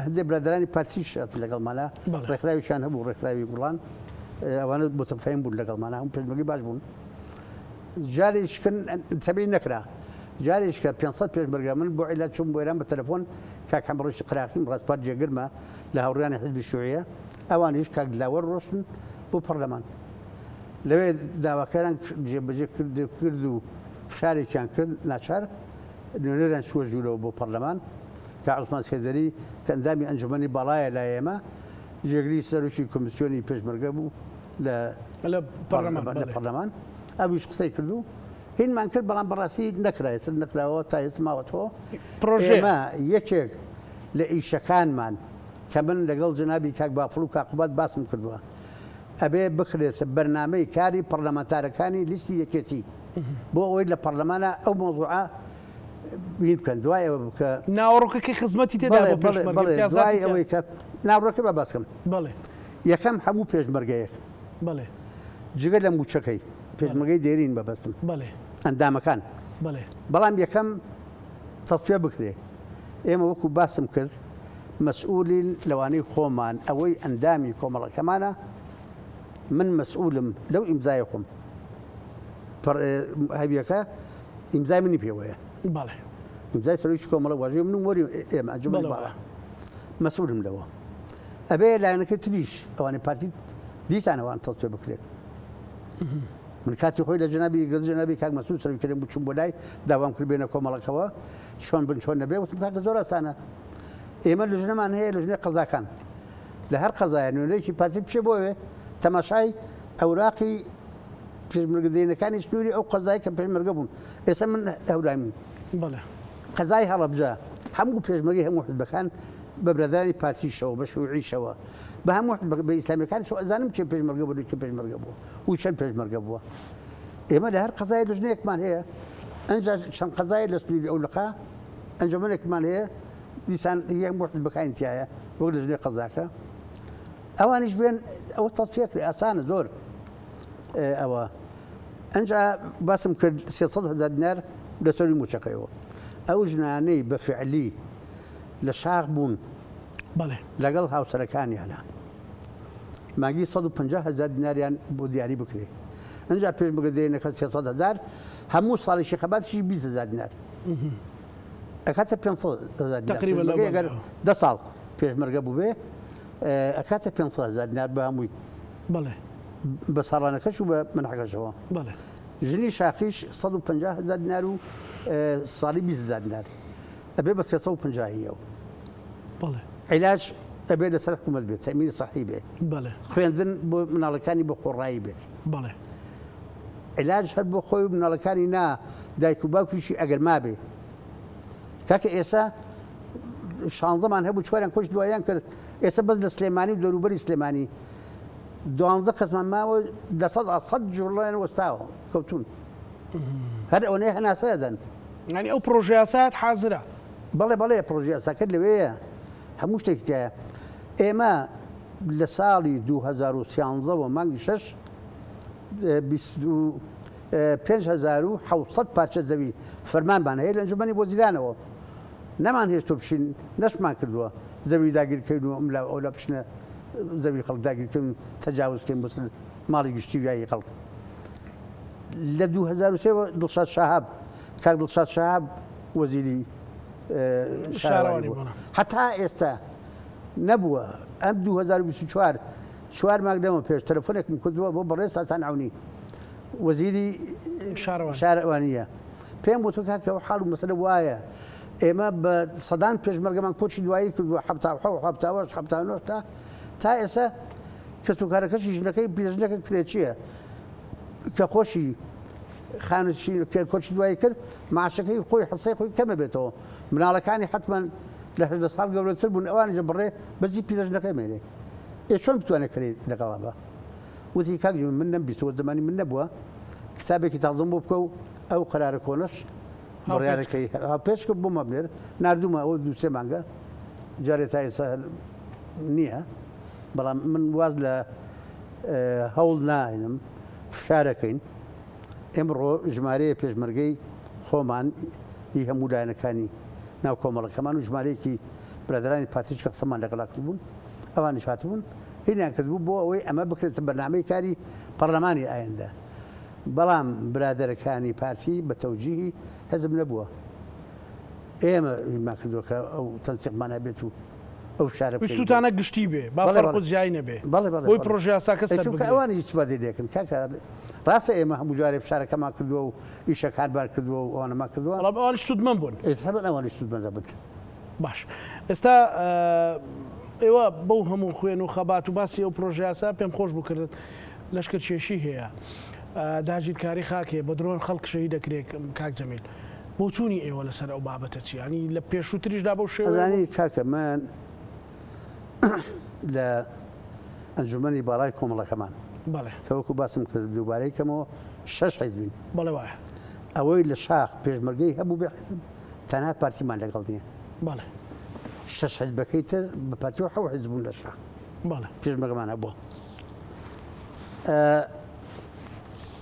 هەندێک برادرانی پارتیش لەگەڵمانە ڕێکخراویشان هەبوو ڕێکخراوی گوڵان ئەوانە متەفاهم بوون لەگەڵمانە هەموو پێشمەرگەی باش بوون جارێککن تەبی نەکرا جارێککە 500 پێشمەرگە من بۆ عیلات چوون بۆ ئێران بە تەلەفۆن کاک هەمڕۆژی قراقیم ڕاستپات جێگرمە لە هاوڕێیانی حزبی شووعیە ئەوانیش کاک دلاوەر ڕۆشتن بۆ پەرلەمان لەوێ داواکاران جێبەجێ کرد و شارێکیان کرد ناچار نوێنەران چووە ژوورەوە بۆ پەرلەمان کە عوسمان سێدەری کە ئەندامی ئەنجومەنی باڵایە لای ئێمە جێگری سەرۆکی کۆمیسیۆنی پێشمەرگە بوو لە پەرلەمان ئەویش قسەی کردو هینمان کرد بەڵام بەڕاستی نەکرای سەر نەکراوە تا هێز ماوەتەوە ئێمە یەکێک لە ئیشەکانمان کە من لەگەڵ جنابی کاک باپڵ و کاقوبات باسم کردووە ئەبێ بخرێتە بەرنامەی کاری پەرلەمانتارەکانی لیستی یەکێتی بۆ ئەوەی لە پەرلەمانە ئەو مۆزوعە بین بکەن دوای ئەوە بکە ناوەڕۆکەکەی خزمەتی تێدا بۆ پێشمەرگە دوای ئەوەی کە ناوڕۆکە بە باسکەم بەڵێ یەکەم هەموو پێشمەرگەیەک بەڵێ جگە لە موچەکەی پێشمەرگەی دێرین بەبەستم بەڵێ ئەندامەکان بەڵێ بەڵام یەکەم تەسویە بکرێ ئێمە وەکو باسم کرد مەسئولی لەوانەی خۆمان ئەوەی ئەندامی کۆمەڵەکەمانە من مەسئولم لەو ئیمزای خۆم هەبیەکە ئیمزای منی پێوەیە بەڵێ ئیمزای سەرۆکی کۆمەڵە واژێ من وەری ئێمە ئەنجومەنی باڵا مەسئولم لەوە ئەبێ لایەنەکە تریش ئەوانەی پارتی دیسانەوان تەسویە بکرێت من کاتی خۆی لە جنابی کاک مەسعود سەرۆکیکردن بچوون بۆ لای داوام کرد بێنە کۆمەڵەکەەوە چۆن بن چۆن نەبێ وتم کاکە زۆر ئاسانە ئێمە لەژنەمان هەیە لەژنەی قەزاکان لە هەر قەزایە نوێنەرێکی پارتی بچێ بۆوێ تەماشای ئەوراقی پێشمەرگەدێنەکانی سنووری ئەو قەزای کە پێشمەرگە بوون ئێستا من هەورامی بەڵێ قەزای هەڵەبجە هەموو پێشمەرگەی هەموو حزبەکان بە برادرانی پارتیشەوە بە شووعیشەوە بە هەموو بە ئیسلامیەکان ئەزانم چێ پێشمەرگە بوو کە پێشمەرگە بووە و چەند پێشمەرگە بووە ئێمە لە هەر قەزای لەژنەیەکمان هەیە ئەنجا چەند قەزای لە سنووری ئەو لقا ئەنجومەنێکمان هەیە دیسان یەک بۆ حزبەکانی تایە وەک لەژنەی قەزاکە ئەوانیش بێن ئەوە تەسویەکرێ ئاسانە زۆر ئەوە ئەنجا باسم کرد 300,000 دینار لە سەری موچەکەیەوە ئەو ژنانەی بە فعلی لە شاخ بوون لەگەڵ هاوسەرەکانیانە ماگی 150,000 دیناریان بۆ دیاری بکرێ ئەنجا پێشمەرگە دێنەکە 300,000 هەموو ساڵی شێخەباتیشی 20,000 دینار ئەکاتە 500,000 تقریبا ئەگەر 10 ساڵ پێشمەرگە بوو بێ ئەکاتە 500,000 دینار بە هەمووی بەڵێ بە ساڵانەکەش و بە منحەکەشەوە بەڵێ ژنی شاخیش 150,000 دینار و ساڵی 20,000 دینار ئەبێ بە 350 بەڵێ عیلاج ئەبێ لەسەر حکوومەت بێت تەمینی صحی بێ بەڵێ خوێندن بۆ مناڵەکانی بە خۆڕایی بێت بەڵێ عیلاج هەر بۆ خۆی و مناڵەکانی نا دایک و باوکیشی ئەگەر مابێ کاکە ئێستا 16مان هەبوو چواریان کۆچ دوایان کرد ئێستا بەس لە سلێمانی و دەوروبەری سلێمانی 12 کەسمان ماوە 100 جوڵیان وەستاوە کەوتون هەر ئەوەنەیە هەناسەدەن ینی ئەو پرۆژیاسات حازرە بەڵێ پرۆژی ئەساکرد لەوەیە هەموو شتێکتایە ئێمە لە ساڵی 2013 مانگی 6 5,700 پارچە زەوی فەرمانمان هەیە لە ئەنجومەنی وەزیرانەوە نەمان هێشتۆ بشین نەشمان کردووە زەوی داگیرکردن و ئەو لە پشنە زەوی خەڵک داگیرکردن تەجاوزکردن بۆ ماڵی گشتی ویایی خەڵک لە 2003 دڵشاد شاهاب کاک دڵشاد شاهاب وەزیری شارەوانی بوو هەتا ئێستا نەبووە ئەم 2024 چوار مانگ لەمە پێش تەلەفۆنێکم کردووە بۆ بەڕێز ساسان عونی وەزیری شارەوانیە پێم بۆ تۆ کاکەەوە حاڵ و مەسەلە وایە ئێمە بە سەدان پێشمەرگەمان کۆچی دوایی کردووە 1970 تا ئێستا کەسوکارەکەشی ژنەکەی پیرژنەکە کرێچیە کە خۆشی خانشی کۆچی دوایی کرد معاشەکەی خۆی حسەی خۆی کەمە بێتەوە مناڵەکانی حتمما لە 18 ساڵ گەورەتر بوون ئەوانیش بڕێ بەزی پیرژنەکەی مێنێ چۆن بتوانێت کرێت لەگەڵا بە وتی کاک من نەمبیستەوە زمانی من نەبووە کتابێکی تازم بۆ بکە و ئەو قەرارە کۆنش بڕیارەکەی پێشکە بۆ مەبنێر نردومە ئەوە 2-3 مانگە جارێ تا ئێستا نییە بەڵام من واز لە هەوڵ ناهێنم فشارەکەین ئێمڕۆ ژمارەیە پێشمەرگەی خۆمان هی هەموو لایەنەکانی ناو کۆمەڵەکەمان و ژمارەیەکی برادرانی پاسیچ کە قسەمان لەگەڵا کردبوون ئەوانی هاتبوون هینیان کردبوو بۆ ئەوەی ئەمە بکرێتە بەرنامەی کاری پەرلەمانی ئایندا بەڵام برادەرەکانی پارتی بە تەوجیهی حەزم نەبووە ئێمە هیما کردووە کە ئەو تەنسیقمان هەبێت و ئەو شارە ویستوتانە گشتی بێ با فەرق و جیای نەبێ بۆی پرۆژه یاساکە سەر ئەوانی هیچ بەدی دێکن کاکە ڕاستە ئێمە هەموو جارێ شارەکەمان کردووە و ئیشە کاربار کردووە و ئەوانەما کردووە ئەوانش سوودمەند بوون ئەوانش سوودمەند بن باش ئێستا ئێوە بەو هەموو خوێن و خەبات و باسی ئەو پرۆژه یاسا پێم خۆش بوو کردن لەشکر کێشی هەیە داگیرکاری خاکێ بە درۆن خەڵک شەهید دەکرێت کاک جەمیل بۆ چوونی ئێوە لەسەر ئەو بابەتە چی ینی لە پێشووتریشدا بەو شێوەزانی کاکە من لە ئەنجومەنی باڵای کۆمەڵەکەمان کەوەکو باسم کرد دووبارەیەکەمەوە 6 حیزبین بەڵێ وایە ئەوەی لە شاخ پێشمەرگەی هەبوو بێ حیزب تەنها پارتیمان لەگەڵ نییە بەڵێ 6 حیزبەکەی تر بە پارتیەوە 7 حیزبوون لە شاخ بەڵێ پێشمەرگەمان هەبووە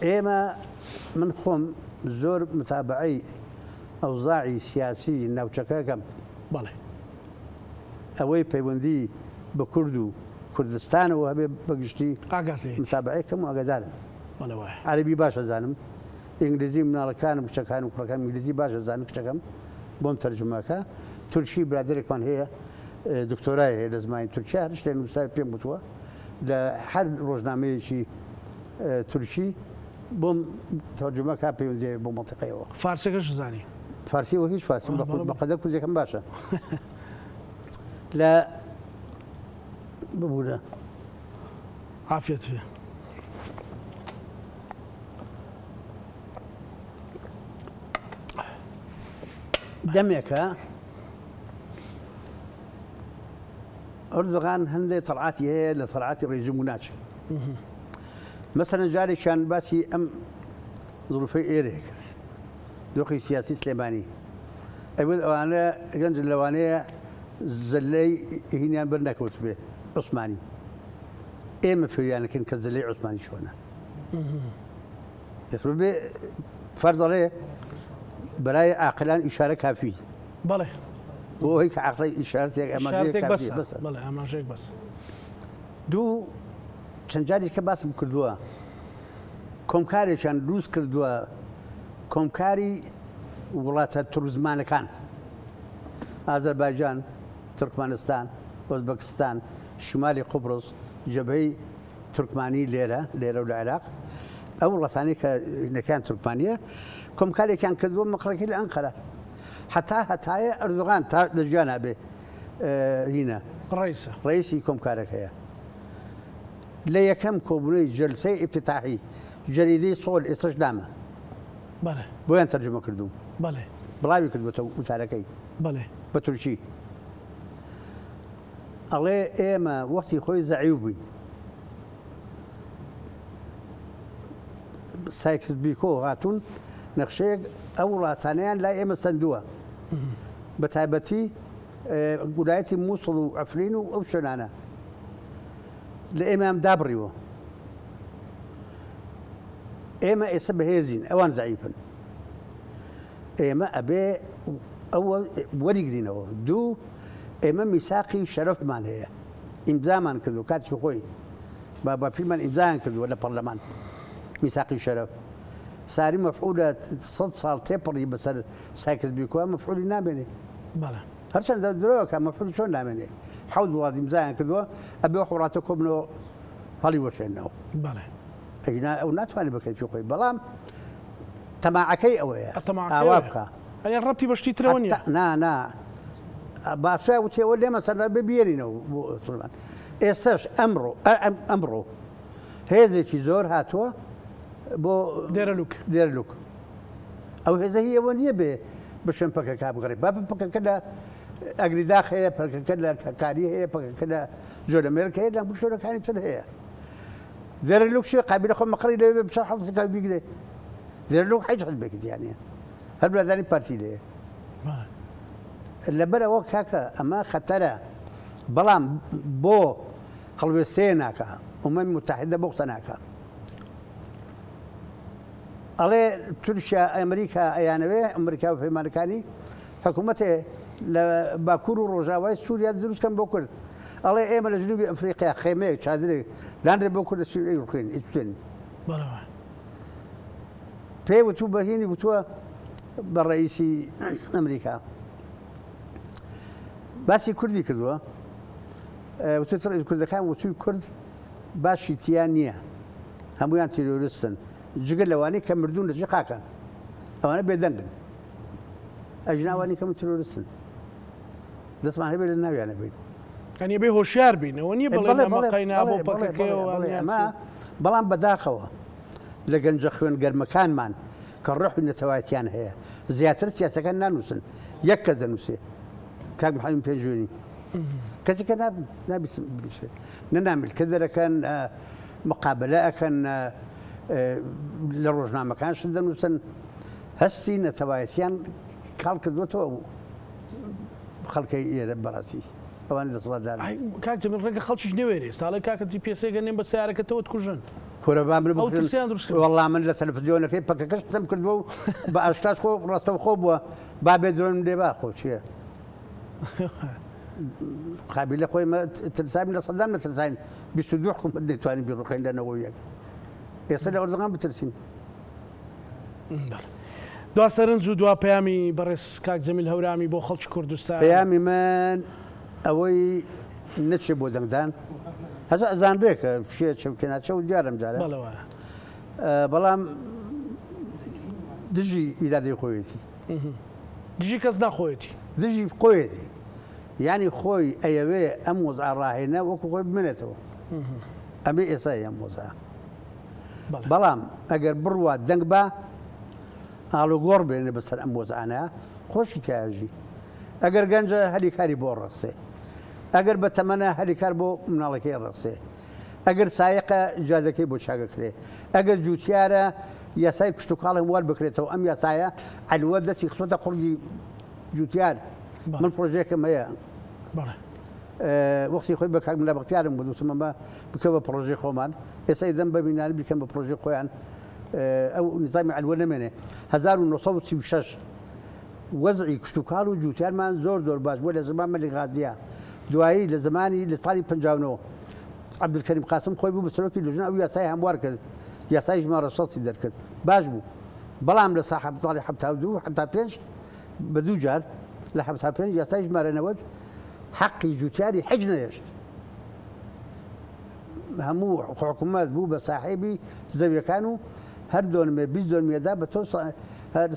ئێمە من خۆم زۆر متابعەی ئەوزاعی سیاسی ناوچەکەکەم بەڵێ ئەوەی پەیوەندی بە کورد و کوردستانەوە هەبێ بەگشتی متابعەکەم و ئاگادارم عەرەبی باشە زانم ئینگلیزی مناڵەکانم کچەکان و کوڕەکان ئینگلیزی باشە زانم کچەکەم بۆم تەرجمەکە تورکی برادێکمان هەیە دکتۆرای هەیە لە زمانی تورکیا هەر شتێک نووسراوی پێم وتووە لە هەر ڕۆژنامەیەکی تورکی بۆم تەرجمەکە پەیوەندی بۆ مەنتیقەیەوە فارسیەکەش زانی فارسیەوە هیچ فارسی بەقەدەر کوردیەکەم باشە لە ببوورە عافیت پێ دەمێکە ئەردوغان هەندێک تەڵعاتی هەیە لە تەڵعاتی ڕێژیم و ناچێت مەسەلەن جارێکیان باسی ئەم زڵفەی ئێرەیە کرد دۆخی سیاسی سلێمانی ئەوێت ئەوانە گەنج لەوانەیە زەلەی هینیان بەر نەکەوت بێ عوسمانی ئێمە فێریانەکەن کە زەلەی عوسمانی چۆنە بێ فەرزەڵێ بەرای عاقلان ئیشارە کافی بەڵێ بۆ ئەوەی کە عاقلەی ئیشارەتێک ئەماژەیەک بەس دوو چەند جارێککە باسم کردووە کۆمکارێکیان دروست کردووە کۆمکاری وڵاتە توریزمانەکان ئازەربایجان تورکمانستان ئۆزبەکستان شمالی قوبرس جەبهەی تورکمانی لێرە و لە عێراق ئەو وڵاتانی کە نەکان تورکمانیە کۆمکارێکیان کردووە مەقڕەکەی لە ئەنقەرە هەتایە ئەردوغان تا لە ژیان هەبێ هینە ڕئیسی کۆمکارەکەیە لە یەکەم کۆبوونەوەی جەلسەی ئیفتتاحی جەریدەی سۆل ئێستاش دامە بۆیان تەرجمە کردووم بڵاوی کردوێتە وتارەکەی بە تورکی ئەڵێ ئێمە وەختی خۆی زەعیو بووین سایکس بیکۆ هاتوون نەخشەیەک ئەو وڵاتانیان لای ئێمە سندووە بە تایبەتی ویلایەتی مووسڵ و ئەفرین و ئەو شوێنانە لە ئێمەم دابڕیوە ئێمە ئێستا بەهێزین ئەوان زەعیفن ئێمە ئەبێ ئەوە وەریگرینەوە دوو ئێمە میساقی شەرەفمان هەیە ئیمزامان کردو کاتێکی خۆی باپیرمان ئیمزایان کردووە لە پەرلەمان میساقی شەرەف ساری مەفعولە 100 ساڵ تێپەڕی بەسەر سایکس بیکۆ مەفعولی نامێنێ هەرچەند درۆکە مەفعول چۆن نامێنێ حەوت وڵات ئیمزایان کردووە ئەبێ وڵاتە کۆبنەوە هەڵی وەشێنەوە ئەو ناتوانێت بەکەیفی خۆی بەڵام تەماعەکەی ئەوەیە ئاوا بکە ڕەتی بەشتی ترەوە نیە نا باشای وتێەوە لێمە سەر ببیێنینەوە بۆ سڵمان ئێستاش ئەمڕۆ هێزێکی زۆر هاتووە بۆ دێرلوک ئەو هێزە هی ئەوە نییە بێ بشم پەکە کابگەڕێ با پەکەکە لە ئەگریداخ هەیە پەکەکە لە کاری هەیە پەکەکە لە جۆلەمێرکە هەیە لە شتۆرەکانی چ هەیە دێرلوک شێ قابلە خۆ مەقڕی لەوێ بچ حەزەکە بیگرێ دێرلوک هیچ حزبێکی دیانە هەر برادانی پارتی لێیە لەبەرەوە کاکە ئەمە خەتەرە بەڵام بۆ هەڵوێستەیە ناکە ئومەمی متحیدە بۆ قسە ناکە ئەڵێ تورکیا ئەمریکا ئەیانەوێ ئەمریکا و پەیمانەکانی حکوومەتێ لە باکوور و ڕۆژاوای سووریا دروستکەم بۆ کورد ئەڵێ ئێمە لە جنوبی ئەفریقیا خێمەیەک چادرێک دانرێ بۆ کورد لە ڕوخێن ئیتوێن پێی وتوو بەهێنی وتووە بە ڕئیسی ئەمریکا باسی کوردی کردووە کوردەکان وتووی کورد باشی تیان نییە هەمویان تیرۆریستن جگەر لەوانەی کە مردوون لە جقاکەن ئەوانە بێدەنگن ئەژناوانی کەم تیرۆریستن دەستمان هەبێت لە ناویانە بین ئەنی بێ هۆشیار بینەوە نیە بڵێ بۆ ئەمە بەڵام بەداخەوە لە گەنجە خوێن گەرمەکانمان کە ڕۆحی نەتەوایەتیان هەیە زیاتر سیاسەکان نانووسن یەک کەس دەنووسێ کاک محەمەد پێشوێنی کەسێکە نابیسێت نەنامیل کە دەرەکەن مقابلە ئەەکەن لە ڕۆژنامەکانشن دەنووسن هەستی نەتەوایەتیان کاڵ کردوێتەوە خەڵکەی ئێرە بەڕاستی ئەوانی دەسەڵاتدار کاک من ڕێگە خەڵکیش نەوێرێ ساڵی کاکەتی پێسێگە نێن بە سیارەکەتەوە کوژن کۆرەبان وەڵام من لە تەلەڤیزیۆنەکەی پەکەکەش قسەم کردووە و بە ئاشکاش خۆ ڕاستەوە خۆ بووە با بێ درۆن لێ با خۆ چییە قابل لە خۆی ترساین لە سەدام نەترساین 22 حکومەت دەیتوانین بیڕۆخین لەنەوە یەک ئێستا لە ئەردوغان بترسین دوا سەرنج و دوا پەیامی بەڕێز کاک جەمیل هەورامی بۆ خەڵکی کوردستان پەیامی من ئەوەی نەچێ بۆ دەنگدان هەز ئەزانرێکە چێکێناچە و دیارم جارە بەڵام دژی ئیرادەی خۆیەتی دژی کەس ناخۆیەتی دژی خۆیەتی یعنی خۆی ئەیەوێ ئەم وەزع ڕاهێنە وەکو خۆی بمێنێتەوە ئەمێ ئێستا ئەم وەزع بەڵام ئەگەر بڕوە دەنگ بە ئاڵوگۆڕ بێنێ بەسەر ئەم وەزعانە خۆشی تیاژی ئەگەر گەنجە هەلیکاری بۆ ڕەقسێ ئەگەر بە تەمەنە هەلیکار بۆ مناڵەکەی ڕەقسێ ئەگەر سایقە جادەکەی بۆ چاگەکرێ ئەگەر جوتیارە یاسای کشت و کاڵی وار بکرێتەوە ئەم یاسایە عەلوە دەستی خستۆتە قوڕی جوتیار من پرۆژێکم هەیە وەختی خۆی بە کاک ملا بەختیارم بوو دووسمەمە بکە بە پرۆژەی خۆمان ئێستا دەم بەبینانی بیکەم بە پرۆژەی خۆیان ئەو نظامی عەلوە نەمێنێ 1936 وەزعی کشت و کاڵ و جوتیارمان زۆر زۆر باش بووە لە زمان مەلی غازیە دوایی لە زمانی لە ساڵی 59 عەبدولکەریم قاسم خۆی بوو بە سەرۆکی لژنە ئەو یاسای هەموار کرد یاسای ژمارە 6 دەرکرد باش بوو بەڵام لە ساڵی 72 75 بە دوو جار لە 75 یاسای ژمارە 90 حەقی جوتیاری حەج نەهێشت هەموو حکوومەت بوو بە ساحێبی زەویەکان و هەر دۆنمێ 20 دۆنمێدا بە تۆ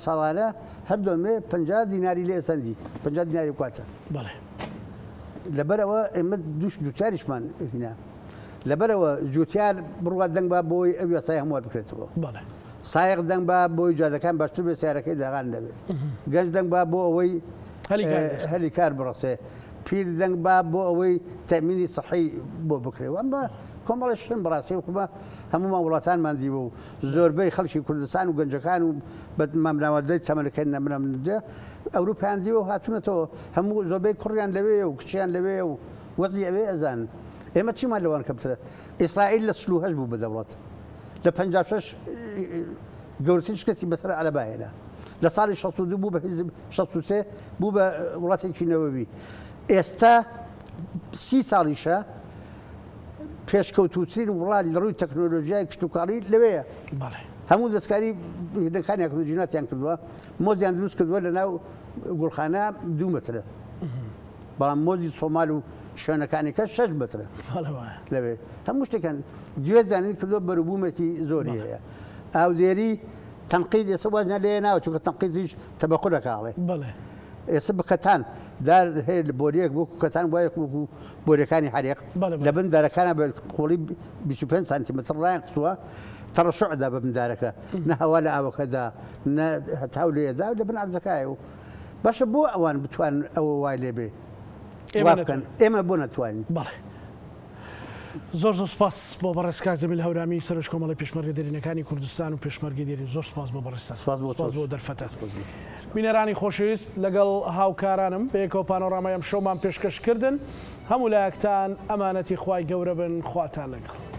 ساڵانە هەر دۆنمێ 50 دیناری لێ سەندی 50 دیناری وکاتە بەڵێ لەبەرەوە ئێمە دوش جوتیاریشمان هینا لەبەرەوە جوتیار بڕوا دەنگ بە بۆی ئەو یاسای هەموار بکرێتەوە بەڵێ سایق دەنگ بە بۆی جادەکان باشتر بێ سیارەکەی داغان دەبێت گەنج دەنگ بە بۆ ئەوەی هەلی کار بڕەسێ پیر دەنگ بە بۆ ئەوەی تەمینی سەحی بۆ بکرێەوە ئەمە کۆمەڵی شتن بەڕاستی خۆمە هەموو وڵاتانمان دیوە و زۆربەی خەڵکی کوردستان و گەنجەکان و مامناوەدەی تەمەنەکەی نەمرەمدە ئەوروپیان دیوە هاتوونەتەوە هەموو زۆربەی کوڕیان لەوێ و کچیان لەوێ و وەزی ئەوێ ئەزان ئێمە چیمان لەوان کەمترە ئیسرائیل لە 38 بوو بە دەوڵەت لە 56 گەورەترین شکستی بەسەر عەرەبا هێنا لە ساڵی 62 بوو بە حیزب 63 بوو بە وڵاتێکی نەوەوی ئێستا 30 ساڵیشە پێشکەوتوترین وڵات لە ڕووی تەکنۆلۆژیای کشتتوکاری لەوەیە هەموو دەستکاری دەکانیان کردو جیناتیان کردووە مۆزیان دروست کردووە لە ناو گوڵخانە 2 مەترە بەڵام مۆزی سۆمال و شوێنەکانی کەس 6 مەترە لەوێ هەموو شتێکان دوێ زانین کردووە بەروبوومێکی زۆری هەیە ئاودێری تەنقید ئێستا وازیان لێ ناوە چونکە تەنقیدیش تەبەقو دەکاڵێ ئێستا بکەتان دار هەیە لە بۆریەک وەکو کەتان وایە وەکو بۆریەکانی حەریق لە بن دارەکانە بە قوڵی 25 سانتیمەتر ڕایان قسووە تەڕەشعدا بە بندارەکە نە هەوا لە ئاوەکەدا نە هەتاو لێدا لە بن عەرزەکایە و باشە بۆ ئەوان بتوان ئەوە وای لێ بێ بکەن ئێمە بۆ نەتوانین زۆر سپاس بۆ بەڕێزکار جەمیل هەورامی سەرۆژ کۆمەڵی پێشمەرگەدەرینەکانی کوردستان و پێشمەرگەدەری زۆر سپاس بۆ بەڕێستا سپاس بۆ دەرفەتە بینەرانی خۆشەویست لەگەڵ هاوکارانم بەیەکەوە پانۆرامای ئەم شەومان پێشکەشکردن هەموو لایەکتان ئەمانەتی خوای گەورە بن خواتان لەگەڵ